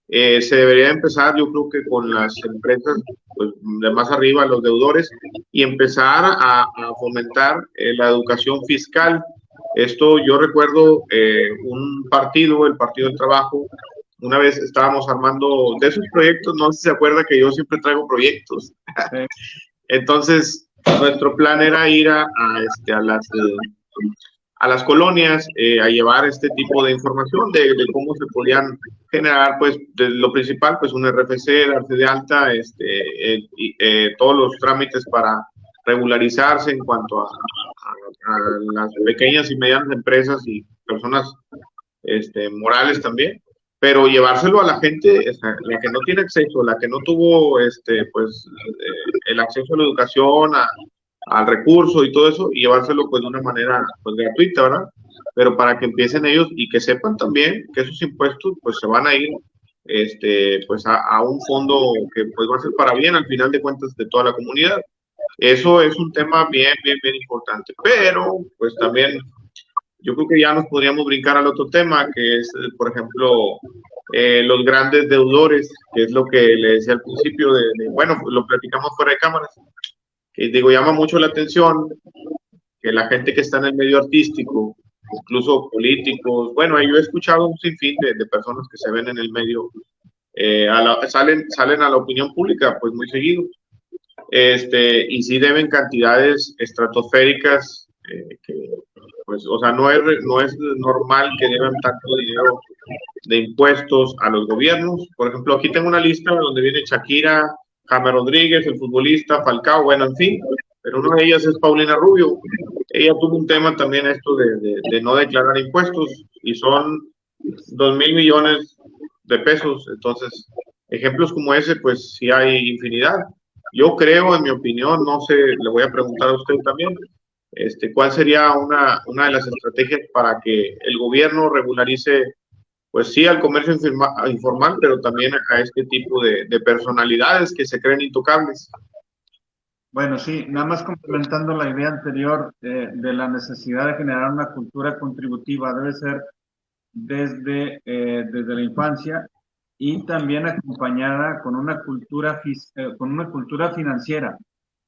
se debería empezar, yo creo que con las empresas pues, de más arriba, los deudores, y empezar a fomentar la educación fiscal. Esto yo recuerdo un partido, el Partido del Trabajo, una vez estábamos armando de esos proyectos, no sé si se acuerda que yo siempre traigo proyectos. Entonces, nuestro plan era ir a las colonias a llevar este tipo de información de cómo se podían generar, pues, de lo principal, pues, un RFC, darse de alta, todos los trámites para regularizarse en cuanto a las pequeñas y medianas empresas y personas morales también, pero llevárselo a la gente, la que no tiene acceso, la que no tuvo, pues, el acceso a la educación, al recurso y todo eso y llevárselo pues de una manera pues gratuita, ¿verdad? Pero para que empiecen ellos y que sepan también que esos impuestos pues se van a ir pues a un fondo que pues va a ser para bien al final de cuentas de toda la comunidad. Eso es un tema bien importante. Pero pues también yo creo que ya nos podríamos brincar al otro tema, que es, por ejemplo, los grandes deudores, que es lo que le decía al principio, bueno, lo platicamos fuera de cámaras, que digo, llama mucho la atención que la gente que está en el medio artístico, incluso políticos, bueno, yo he escuchado un sinfín de personas que se ven en el medio, salen a la opinión pública pues muy seguido, y sí deben cantidades estratosféricas, que, pues, o sea, no es normal que deban tanto dinero de impuestos a los gobiernos. Por ejemplo, aquí tengo una lista donde viene Shakira, James Rodríguez, el futbolista, Falcao, bueno, en fin, pero una de ellas es Paulina Rubio. Ella tuvo un tema también esto de no declarar impuestos y son 2.000 millones de pesos. Entonces, ejemplos como ese, pues sí hay infinidad. Yo creo, en mi opinión, no sé, le voy a preguntar a usted también, ¿cuál sería una de las estrategias para que el gobierno regularice, pues sí, al comercio informal, pero también a este tipo de personalidades que se creen intocables? Bueno, sí, nada más complementando la idea anterior de la necesidad de generar una cultura contributiva, debe ser desde la infancia y también acompañada con una con una cultura financiera.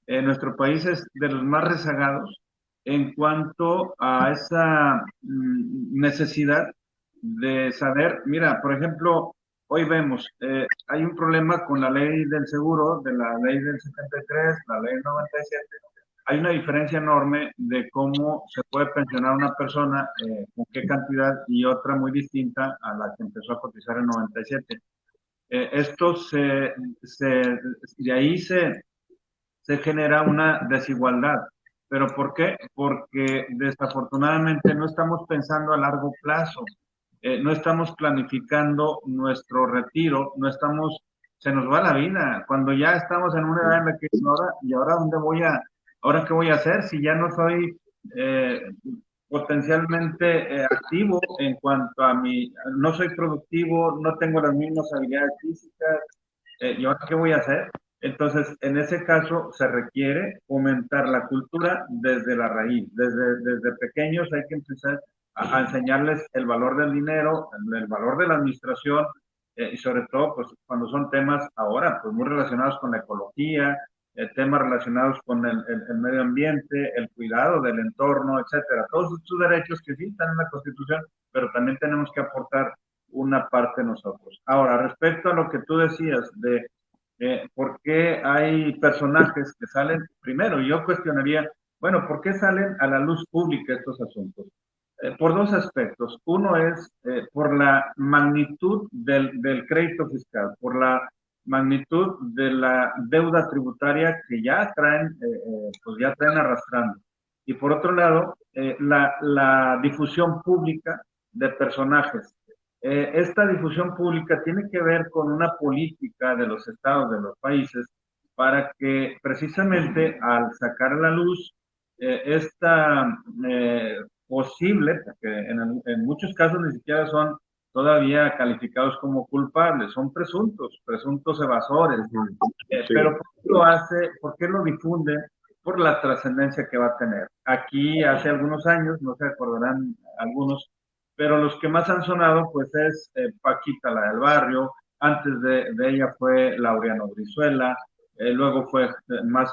Nuestro país es de los más rezagados en cuanto a esa necesidad de saber, mira, por ejemplo, hoy vemos, hay un problema con la ley del seguro, de la ley del 73, la ley 97. Hay una diferencia enorme de cómo se puede pensionar una persona, con qué cantidad, y otra muy distinta a la que empezó a cotizar en 97. Esto de ahí se genera una desigualdad. ¿Pero por qué? Porque desafortunadamente no estamos pensando a largo plazo, no estamos planificando nuestro retiro, no estamos, se nos va la vida. Cuando ya estamos en una edad en la que ahora, ¿y ahora dónde ahora qué voy a hacer si ya no soy eh, potencialmente activo en cuanto a no soy productivo, no tengo las mismas habilidades físicas, ¿y ahora qué voy a hacer? Entonces, en ese caso, se requiere fomentar la cultura desde la raíz. Desde pequeños hay que empezar a enseñarles el valor del dinero, el valor de la administración, y sobre todo, pues, cuando son temas ahora, pues, muy relacionados con la ecología, temas relacionados con el medio ambiente, el cuidado del entorno, etcétera. Todos estos derechos que sí están en la Constitución, pero también tenemos que aportar una parte nosotros. Ahora, respecto a lo que tú decías de por qué hay personajes que salen, primero yo cuestionaría, bueno, ¿por qué salen a la luz pública estos asuntos? Por dos aspectos. Uno es por la magnitud del crédito fiscal, por la magnitud de la deuda tributaria que pues ya traen arrastrando. Y por otro lado, la difusión pública de personajes. Esta difusión pública tiene que ver con una política de los estados, de los países, para que precisamente al sacar a la luz esta posible, porque en muchos casos ni siquiera son todavía calificados como culpables, son presuntos evasores. Sí. Pero ¿por qué lo hace? ¿Por qué lo difunde? Por la trascendencia que va a tener. Aquí hace algunos años, no se acordarán algunos, pero los que más han sonado pues es Paquita, la del barrio, antes de ella fue Laureano Brizuela, luego fue más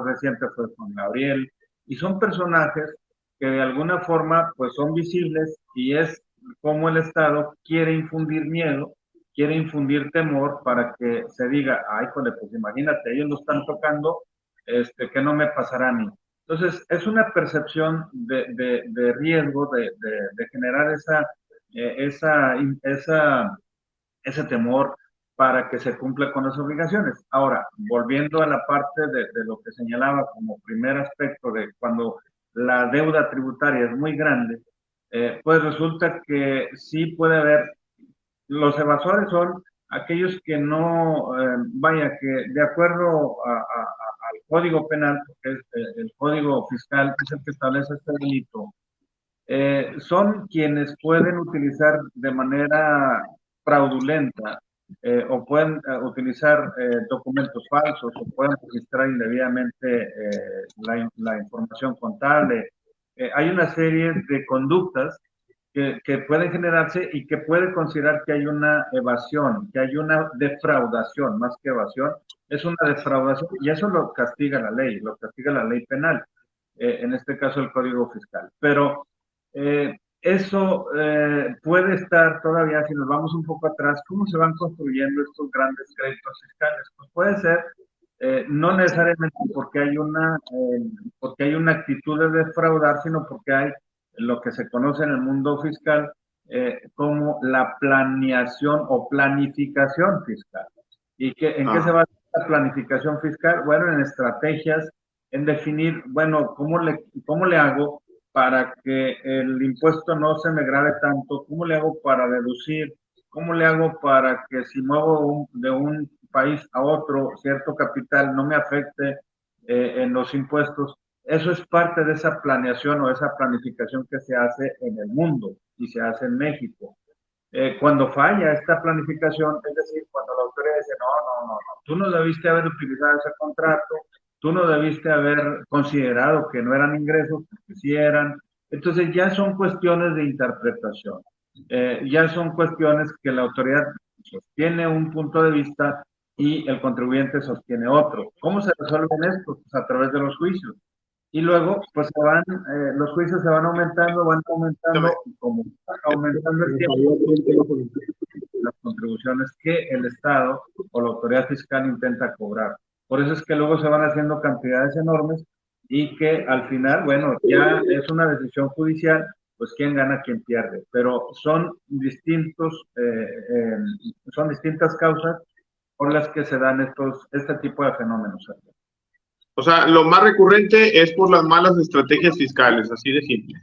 reciente fue Juan Gabriel, y son personajes que de alguna forma pues son visibles y es como el Estado quiere infundir miedo, quiere infundir temor para que se diga, ay, jole, pues imagínate, ellos lo están tocando, que no me pasará a mí. Entonces, es una percepción de riesgo, de generar ese temor para que se cumpla con las obligaciones. Ahora, volviendo a la parte de lo que señalaba como primer aspecto de cuando la deuda tributaria es muy grande, pues resulta que sí puede haber, los evasores son aquellos que no, vaya, que de acuerdo al Código Penal, porque el Código Fiscal es el que establece este delito, son quienes pueden utilizar de manera fraudulenta o pueden utilizar documentos falsos o pueden registrar indebidamente la información contable. Hay una serie de conductas que pueden generarse y que puede considerar que hay una evasión, que hay una defraudación, más que evasión, es una defraudación y eso lo castiga lo castiga la ley penal, en este caso el Código Fiscal. Pero eso puede estar todavía, si nos vamos un poco atrás, ¿cómo se van construyendo estos grandes créditos fiscales? Pues puede ser, no necesariamente porque hay una actitud de defraudar, sino porque hay lo que se conoce en el mundo fiscal como la planeación o planificación fiscal. ¿En qué se basa la planificación fiscal? Bueno, en estrategias, en definir, bueno, cómo le hago para que el impuesto no se me grave tanto? ¿Cómo le hago para deducir? ¿Cómo le hago para que si muevo de un país a otro cierto capital no me afecte en los impuestos? Eso es parte de esa planeación o esa planificación que se hace en el mundo y se hace en México. Cuando falla esta planificación, es decir, cuando la autoridad dice, no, tú no debiste haber utilizado ese contrato, tú no debiste haber considerado que no eran ingresos, porque sí eran. Entonces ya son cuestiones de interpretación, ya son cuestiones que la autoridad sostiene un punto de vista y el contribuyente sostiene otro. ¿Cómo se resuelven esto? Pues a través de los juicios. Y luego, pues los juicios se van aumentando, y como va aumentando el tiempo, las contribuciones que el Estado o la autoridad fiscal intenta cobrar. Por eso es que luego se van haciendo cantidades enormes y que al final, bueno, ya es una decisión judicial, pues quién gana, quién pierde. Pero son distintas causas por las que se dan este tipo de fenómenos. O sea, lo más recurrente es por las malas estrategias fiscales, así de simple.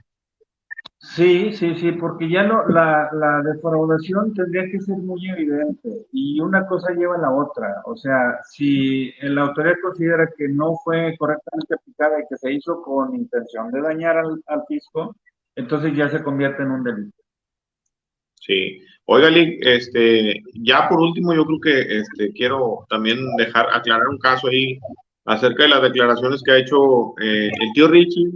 Sí, porque ya no, la defraudación tendría que ser muy evidente y una cosa lleva a la otra. O sea, si la autoridad considera que no fue correctamente aplicada y que se hizo con intención de dañar al fisco, entonces ya se convierte en un delito. Sí. Oiga, Lick, ya por último, yo creo que quiero también aclarar un caso ahí acerca de las declaraciones que ha hecho el tío Richie,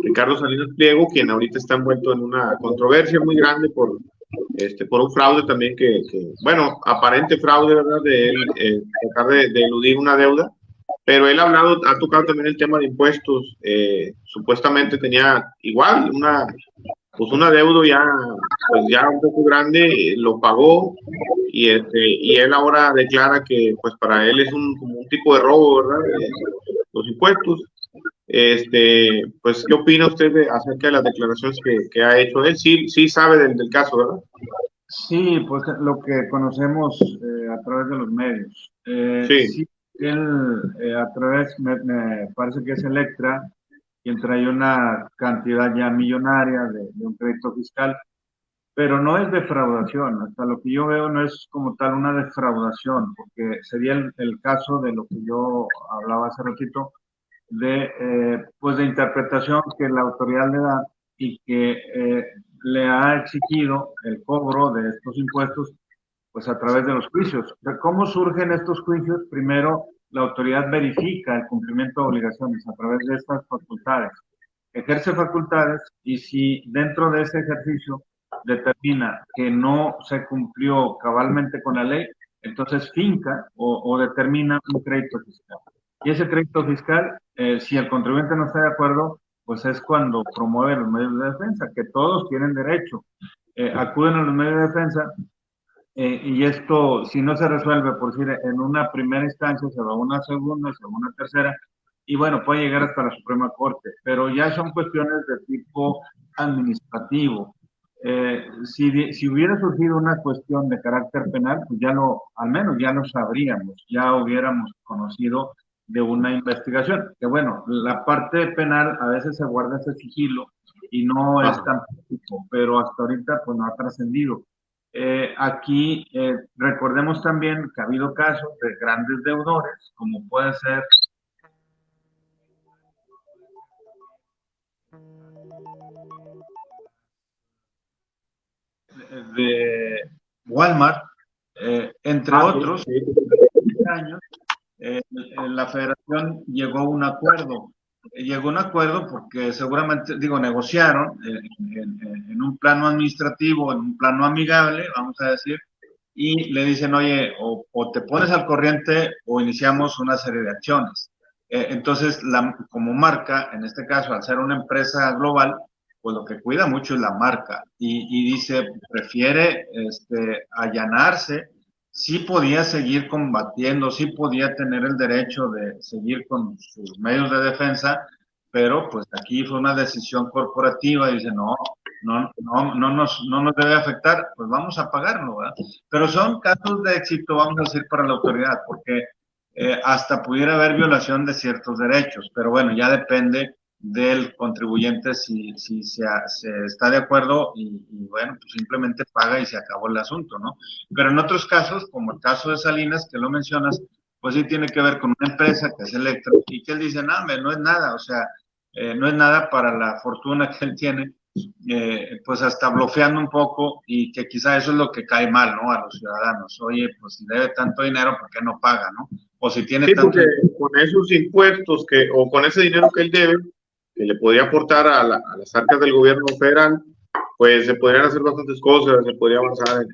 Ricardo Salinas Pliego, quien ahorita está envuelto en una controversia muy grande por un fraude también bueno, aparente fraude, ¿verdad? De él tratar de eludir una deuda, pero él ha tocado también el tema de impuestos. Supuestamente tenía igual una deuda ya un poco grande, lo pagó y él ahora declara que pues para él es como un tipo de robo, ¿verdad? Los impuestos. Pues, ¿qué opina usted acerca de las declaraciones que ha hecho él? Sí sabe del caso, ¿verdad? Sí, pues lo que conocemos a través de los medios. Sí. Sí, él a través, me parece que es Electra, quien trae una cantidad ya millonaria de un crédito fiscal, pero no es defraudación. Hasta lo que yo veo no es como tal una defraudación, porque sería el caso de lo que yo hablaba hace ratito, pues de interpretación que la autoridad le da y que le ha exigido el cobro de estos impuestos pues a través de los juicios. ¿Cómo surgen estos juicios? Primero, la autoridad verifica el cumplimiento de obligaciones a través de estas facultades. Ejerce facultades y si dentro de ese ejercicio determina que no se cumplió cabalmente con la ley, entonces finca o determina un crédito fiscal. Y ese crédito fiscal, si el contribuyente no está de acuerdo, pues es cuando promueve los medios de defensa, que todos tienen derecho. Acuden a los medios de defensa y esto, si no se resuelve, por decir, en una primera instancia, se va a una segunda, se va a una tercera, y bueno, puede llegar hasta la Suprema Corte, pero ya son cuestiones de tipo administrativo. Si hubiera surgido una cuestión de carácter penal, pues al menos ya lo sabríamos, ya hubiéramos conocido de una investigación. Que bueno, la parte penal a veces se guarda ese sigilo y no es tan público, pero hasta ahorita pues no ha trascendido. Aquí recordemos también que ha habido casos de grandes deudores, como puede ser de Walmart, entre otros, Sí. años, la federación llegó a un acuerdo. Llegó a un acuerdo porque seguramente, digo, negociaron en un plano administrativo, en un plano amigable, vamos a decir, y le dicen, oye, o te pones al corriente o iniciamos una serie de acciones. Entonces, como marca, en este caso, al ser una empresa global, pues lo que cuida mucho es la marca y dice, prefiere allanarse, sí podía seguir combatiendo, sí podía tener el derecho de seguir con sus medios de defensa, pero pues aquí fue una decisión corporativa y dice, no nos debe afectar, pues vamos a pagarlo, ¿verdad? Pero son casos de éxito, vamos a decir, para la autoridad, porque hasta pudiera haber violación de ciertos derechos, pero bueno, ya depende del contribuyente si se está de acuerdo y bueno, pues simplemente paga y se acabó el asunto, ¿no? Pero en otros casos, como el caso de Salinas, que lo mencionas, pues sí tiene que ver con una empresa que es Electra y que él dice, no es nada, o sea, no es nada para la fortuna que él tiene, pues hasta bloqueando un poco y que quizá eso es lo que cae mal, ¿no? A los ciudadanos. Oye, pues si debe tanto dinero, ¿por qué no paga, no? O si tiene Sí, tanto... porque con esos impuestos o con ese dinero que él debe, que le podría aportar a las arcas del gobierno federal, pues se podrían hacer bastantes cosas, se podría avanzar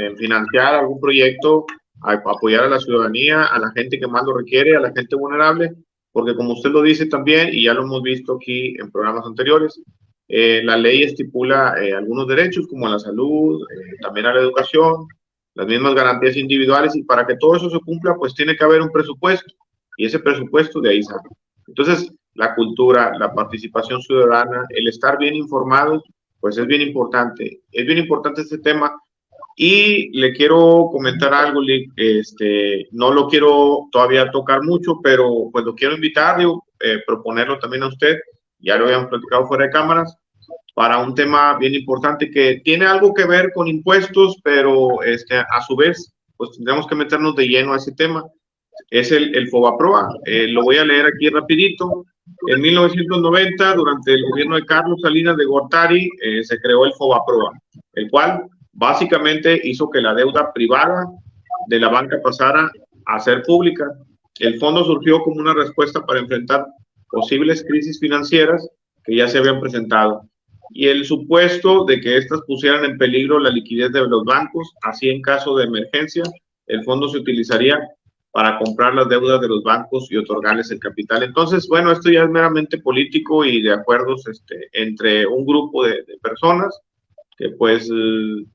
en financiar algún proyecto, apoyar a la ciudadanía, a la gente que más lo requiere, a la gente vulnerable, porque como usted lo dice también, y ya lo hemos visto aquí en programas anteriores, la ley estipula algunos derechos como a la salud, también a la educación, las mismas garantías individuales, y para que todo eso se cumpla, pues tiene que haber un presupuesto, y ese presupuesto de ahí sale. Entonces, la cultura, la participación ciudadana, el estar bien informados, pues es bien importante. Es bien importante este tema. Y le quiero comentar algo, no lo quiero todavía tocar mucho, pero pues lo quiero invitar, proponerlo también a usted, ya lo habíamos platicado fuera de cámaras, para un tema bien importante que tiene algo que ver con impuestos, pero a su vez, pues tendremos que meternos de lleno a ese tema. Es el FOBAPROA. Lo voy a leer aquí rapidito. En 1990, durante el gobierno de Carlos Salinas de Gortari, se creó el FOBAPROA, el cual básicamente hizo que la deuda privada de la banca pasara a ser pública. El fondo surgió como una respuesta para enfrentar posibles crisis financieras que ya se habían presentado y el supuesto de que éstas pusieran en peligro la liquidez de los bancos. Así, en caso de emergencia, el fondo se utilizaría para comprar las deudas de los bancos y otorgarles el capital. Entonces, bueno, esto ya es meramente político y de acuerdos entre un grupo de personas que pues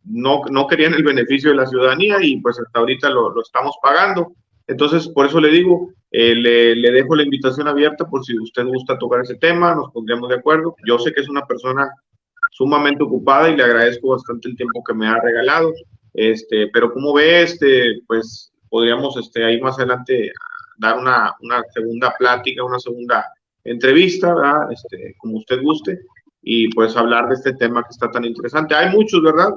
no querían el beneficio de la ciudadanía y pues hasta ahorita lo estamos pagando. Entonces, por eso le digo, le dejo la invitación abierta por si usted gusta tocar ese tema, nos pondríamos de acuerdo. Yo sé que es una persona sumamente ocupada y le agradezco bastante el tiempo que me ha regalado. Pero como ve, pues podríamos ahí más adelante dar una segunda plática, una segunda entrevista, ¿verdad? Como usted guste, y pues hablar de este tema que está tan interesante. Hay muchos, ¿verdad?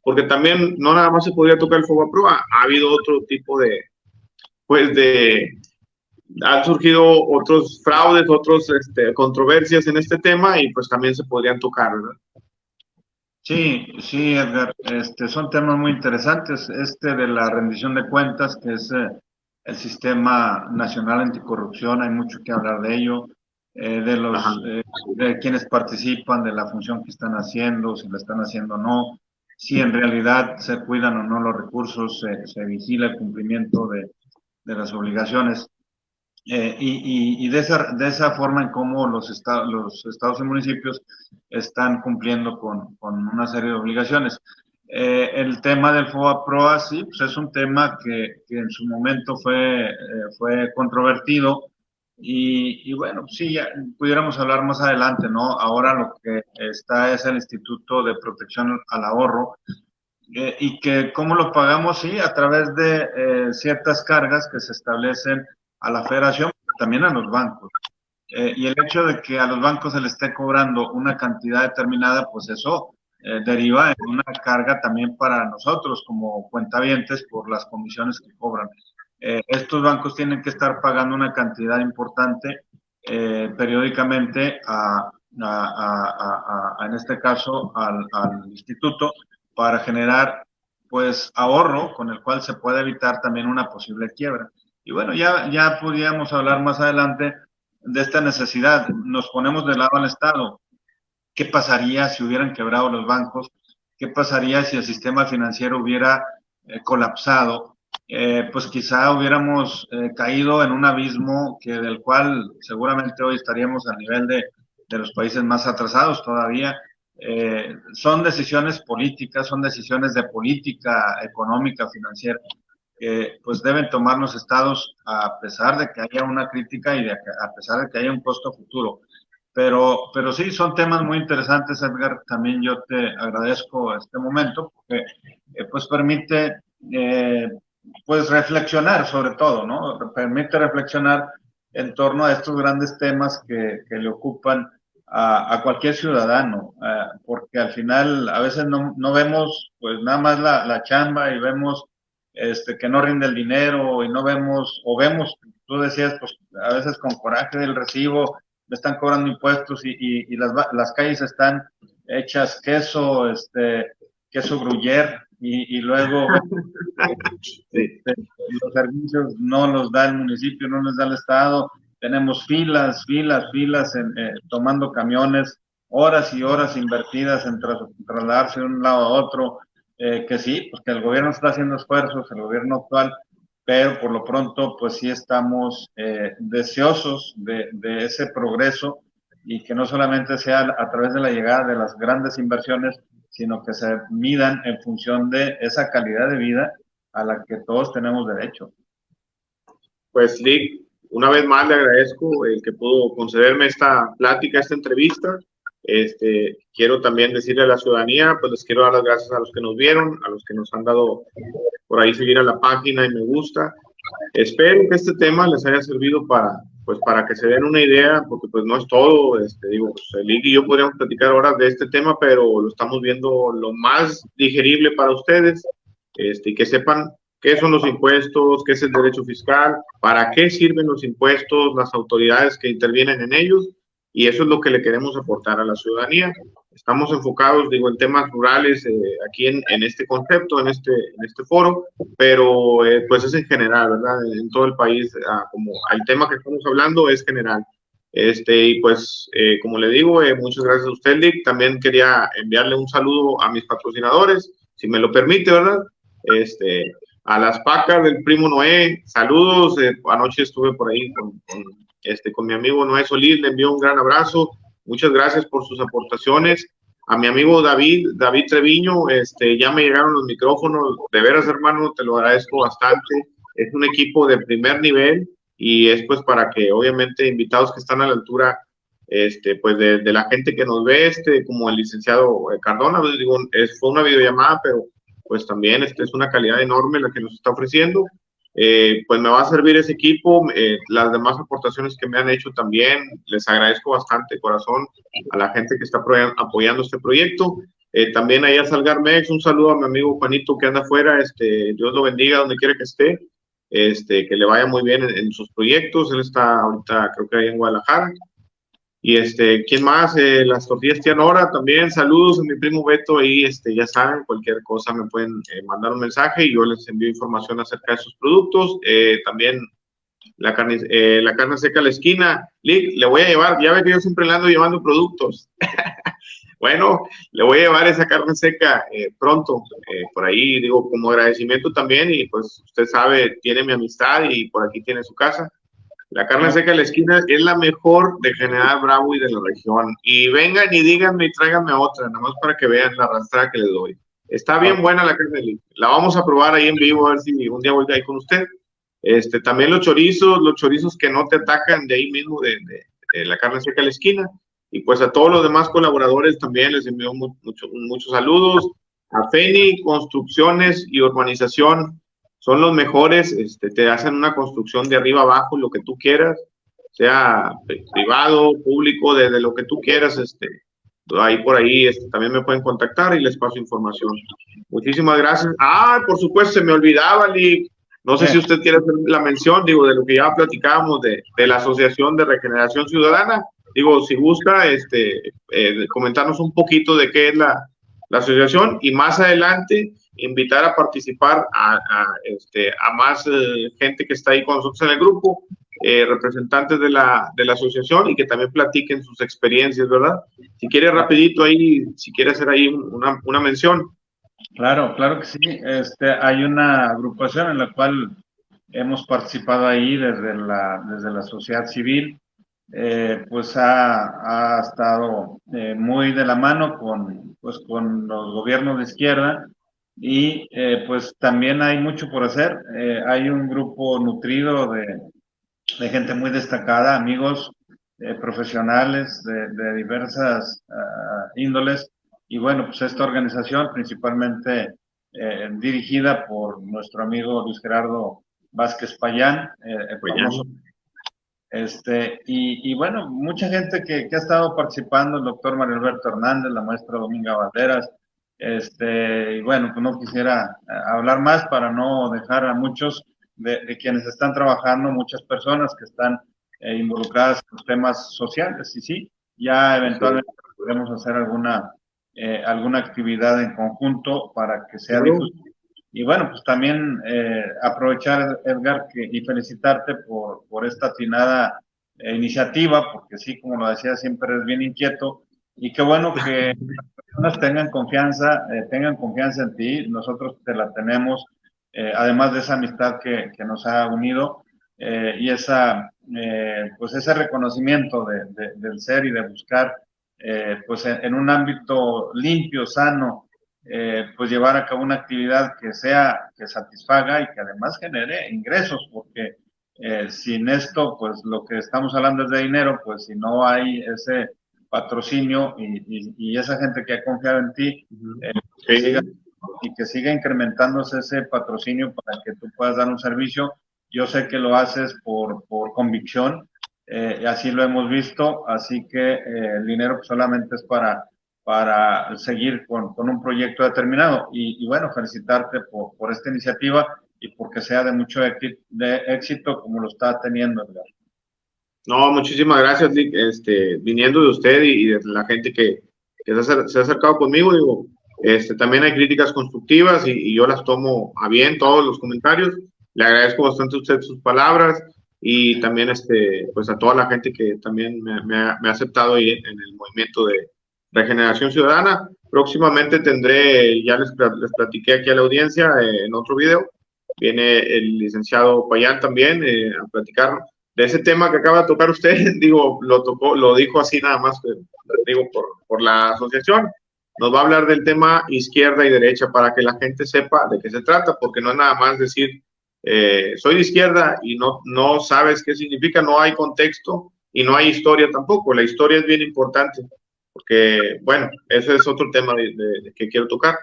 Porque también no nada más se podría tocar el FOBAPROA, ha habido otro tipo pues han surgido otros fraudes, otros controversias en este tema y pues también se podrían tocar, ¿verdad? Sí, sí, Edgar, son temas muy interesantes. De la rendición de cuentas, que es el Sistema Nacional Anticorrupción, hay mucho que hablar de ello, Ajá. de quienes participan, de la función que están haciendo, si la están haciendo o no, si en realidad se cuidan o no los recursos, se vigila el cumplimiento de las obligaciones. Y de esa forma en cómo los estados y municipios están cumpliendo con una serie de obligaciones. El tema del FOBAPROA, sí, pues es un tema que en su momento fue controvertido y bueno, sí, ya pudiéramos hablar más adelante, ¿no? Ahora lo que está es el Instituto de Protección al Ahorro, y que cómo lo pagamos, sí, a través de ciertas cargas que se establecen a la federación, también a los bancos. Y el hecho de que a los bancos se les esté cobrando una cantidad determinada, pues eso deriva en una carga también para nosotros como cuentavientes por las comisiones que cobran. Estos bancos tienen que estar pagando una cantidad importante periódicamente en este caso al instituto, para generar pues ahorro con el cual se puede evitar también una posible quiebra. Y bueno, ya podríamos hablar más adelante de esta necesidad. Nos ponemos del lado al Estado. ¿Qué pasaría si hubieran quebrado los bancos? ¿Qué pasaría si el sistema financiero hubiera colapsado? Pues quizá hubiéramos caído en un abismo del cual seguramente hoy estaríamos a nivel de los países más atrasados todavía. Son decisiones políticas, son decisiones de política económica, financiera, que pues deben tomar los estados a pesar de que haya una crítica y a pesar de que haya un costo futuro. Pero sí, son temas muy interesantes, Edgar. También yo te agradezco este momento porque pues permite pues reflexionar sobre todo, ¿no? Permite reflexionar en torno a estos grandes temas que le ocupan a cualquier ciudadano, porque al final a veces no vemos pues nada más la chamba y vemos que no rinde el dinero y no vemos, o vemos, tú decías, pues a veces con coraje del recibo, me están cobrando impuestos y las calles están hechas queso, queso gruyere y luego los servicios no los da el municipio, no los da el Estado. Tenemos filas tomando camiones, horas y horas invertidas en trasladarse de un lado a otro, que sí, pues que el gobierno está haciendo esfuerzos, el gobierno actual, pero por lo pronto pues sí estamos deseosos de ese progreso y que no solamente sea a través de la llegada de las grandes inversiones, sino que se midan en función de esa calidad de vida a la que todos tenemos derecho. Pues Lick, una vez más le agradezco el que pudo concederme esta plática, esta entrevista. Quiero también decirle a la ciudadanía, pues les quiero dar las gracias a los que nos vieron, a los que nos han dado por ahí seguir a la página y me gusta. Espero que este tema les haya servido para que se den una idea, porque pues no es todo, digo, pues, Lick y yo podríamos platicar horas de este tema, pero lo estamos viendo lo más digerible para ustedes, y que sepan qué son los impuestos, qué es el derecho fiscal, para qué sirven los impuestos, las autoridades que intervienen en ellos, y eso es lo que le queremos aportar a la ciudadanía. Estamos enfocados, digo, en temas rurales aquí en este concepto, en este foro, pero pues es en general, ¿verdad? En todo el país, como el tema que estamos hablando es general. Y pues, como le digo, muchas gracias a usted, Lick. También quería enviarle un saludo a mis patrocinadores, si me lo permite, ¿verdad? A las Pacas del primo Noé, saludos. Anoche estuve por ahí con mi amigo Noé Solís, le envío un gran abrazo. Muchas gracias por sus aportaciones. A mi amigo David Treviño, ya me llegaron los micrófonos. De veras, hermano, te lo agradezco bastante. Es un equipo de primer nivel y es pues para que obviamente invitados que están a la altura, pues de la gente que nos ve, como el licenciado Cardona, pues, digo, fue una videollamada, pero pues también es una calidad enorme la que nos está ofreciendo. Pues me va a servir ese equipo, las demás aportaciones que me han hecho también, les agradezco bastante, corazón, a la gente que está apoyando este proyecto. También ahí a Salgarmex, un saludo a mi amigo Juanito que anda afuera, Dios lo bendiga donde quiera que esté, que le vaya muy bien en sus proyectos. Él está ahorita, creo que ahí en Guadalajara. Y ¿quién más? Las tortillas Tianora también, saludos a mi primo Beto ahí, ya saben, cualquier cosa me pueden mandar un mensaje y yo les envío información acerca de sus productos. También la carne seca a la esquina, Lick, le voy a llevar, ya ve que yo siempre le ando llevando productos. Bueno, le voy a llevar esa carne seca pronto, por ahí, digo, como agradecimiento también, y pues usted sabe, tiene mi amistad y por aquí tiene su casa. La carne seca de la esquina es la mejor de General Bravo y de la región. Y vengan y díganme y tráiganme otra, nada más para que vean la arrastrada que les doy. Está bien buena la carne de Lick. La vamos a probar ahí en vivo, a ver si un día voy ahí con usted. También los chorizos que no te atacan de ahí mismo, de la carne seca de la esquina. Y pues a todos los demás colaboradores también les envío muchos saludos. A Feni, Construcciones y Urbanización. Son los mejores, te hacen una construcción de arriba abajo, lo que tú quieras, sea privado, público, desde lo que tú quieras, ahí por ahí también me pueden contactar y les paso información. Muchísimas gracias. Por supuesto, se me olvidaba, Lick. No sé si usted quiere hacer la mención, digo, de lo que ya platicábamos de la Asociación de Regeneración Ciudadana. Digo, si gusta, comentarnos un poquito de qué es la la asociación y más adelante invitar a participar a más gente que está ahí con nosotros en el grupo, representantes de la asociación y que también platiquen sus experiencias, ¿verdad? Si quiere rapidito ahí, si quiere hacer ahí una mención. Claro, claro que sí. Hay una agrupación en la cual hemos participado ahí desde la sociedad civil. Pues ha estado muy de la mano con los gobiernos de izquierda y pues también hay mucho por hacer. Hay un grupo nutrido de gente muy destacada, amigos profesionales de diversas índoles. Y bueno, pues esta organización principalmente dirigida por nuestro amigo Luis Gerardo Vázquez Payán, el famoso. Y bueno, mucha gente que ha estado participando, el doctor Mario Alberto Hernández, la maestra Dominga Valderas, y bueno, pues no quisiera hablar más para no dejar a muchos de quienes están trabajando, muchas personas que están involucradas en los temas sociales, y sí, ya eventualmente podremos hacer alguna actividad en conjunto para que sea difusión. Y bueno, pues también aprovechar, Edgar, y felicitarte por esta atinada iniciativa, porque sí, como lo decía, siempre es bien inquieto, y qué bueno que las personas tengan confianza en ti, nosotros te la tenemos, además de esa amistad que nos ha unido, y pues ese reconocimiento del ser y de buscar, pues en un ámbito limpio, sano, pues llevar a cabo una actividad que satisfaga y que además genere ingresos, porque sin esto, pues lo que estamos hablando es de dinero, pues si no hay ese patrocinio y esa gente que ha confiado en ti, que siga incrementándose ese patrocinio para que tú puedas dar un servicio. Yo sé que lo haces por convicción, y así lo hemos visto, así que el dinero solamente es para seguir con un proyecto determinado. Y bueno, felicitarte por esta iniciativa y porque sea de mucho éxito como lo está teniendo, Edgar. No, muchísimas gracias, Lick. Viniendo de usted y de la gente que se ha acercado conmigo, digo, también hay críticas constructivas y yo las tomo a bien, todos los comentarios. Le agradezco bastante a usted sus palabras y también, pues a toda la gente que también me ha aceptado ahí en el movimiento de Regeneración Ciudadana. Próximamente ya les platiqué aquí a la audiencia en otro video. Viene el licenciado Payán también a platicar de ese tema que acaba de tocar usted. Digo, lo dijo así nada más, digo, por la asociación. Nos va a hablar del tema izquierda y derecha para que la gente sepa de qué se trata, porque no es nada más decir soy de izquierda y no sabes qué significa, no hay contexto y no hay historia tampoco. La historia es bien importante, porque, bueno, ese es otro tema que quiero tocar.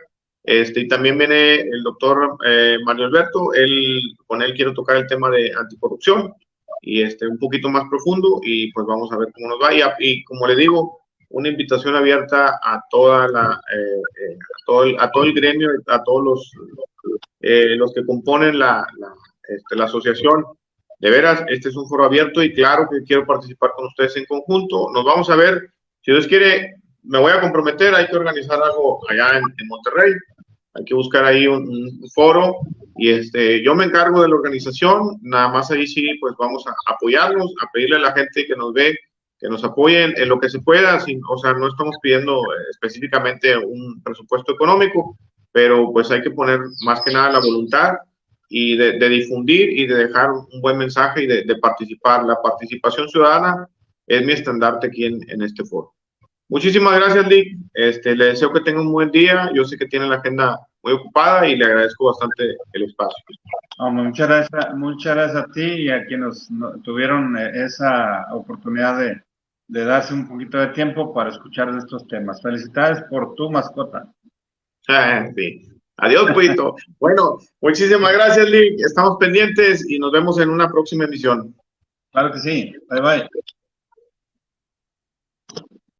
Y también viene el doctor Mario Alberto, con él quiero tocar el tema de anticorrupción y un poquito más profundo, y pues vamos a ver cómo nos va. Y como le digo, una invitación abierta a todo el gremio, a todos los que componen la asociación. De veras, este es un foro abierto y claro que quiero participar con ustedes en conjunto. Nos vamos a ver, si Dios quiere, me voy a comprometer, hay que organizar algo allá en Monterrey, hay que buscar ahí un foro y yo me encargo de la organización, nada más ahí sí, pues vamos a apoyarnos, a pedirle a la gente que nos ve, que nos apoyen en lo que se pueda, o sea, no estamos pidiendo específicamente un presupuesto económico, pero pues hay que poner más que nada la voluntad y de difundir y de dejar un buen mensaje y de participar. La participación ciudadana es mi estandarte aquí en este foro. Muchísimas gracias, Lick. Le deseo que tenga un buen día. Yo sé que tiene la agenda muy ocupada y le agradezco bastante el espacio. Muchas gracias a ti y a quienes tuvieron esa oportunidad de darse un poquito de tiempo para escuchar de estos temas. Felicidades por tu mascota. Sí. Adiós, Puito. Bueno, muchísimas gracias, Lick. Estamos pendientes y nos vemos en una próxima emisión. Claro que sí. Bye, bye.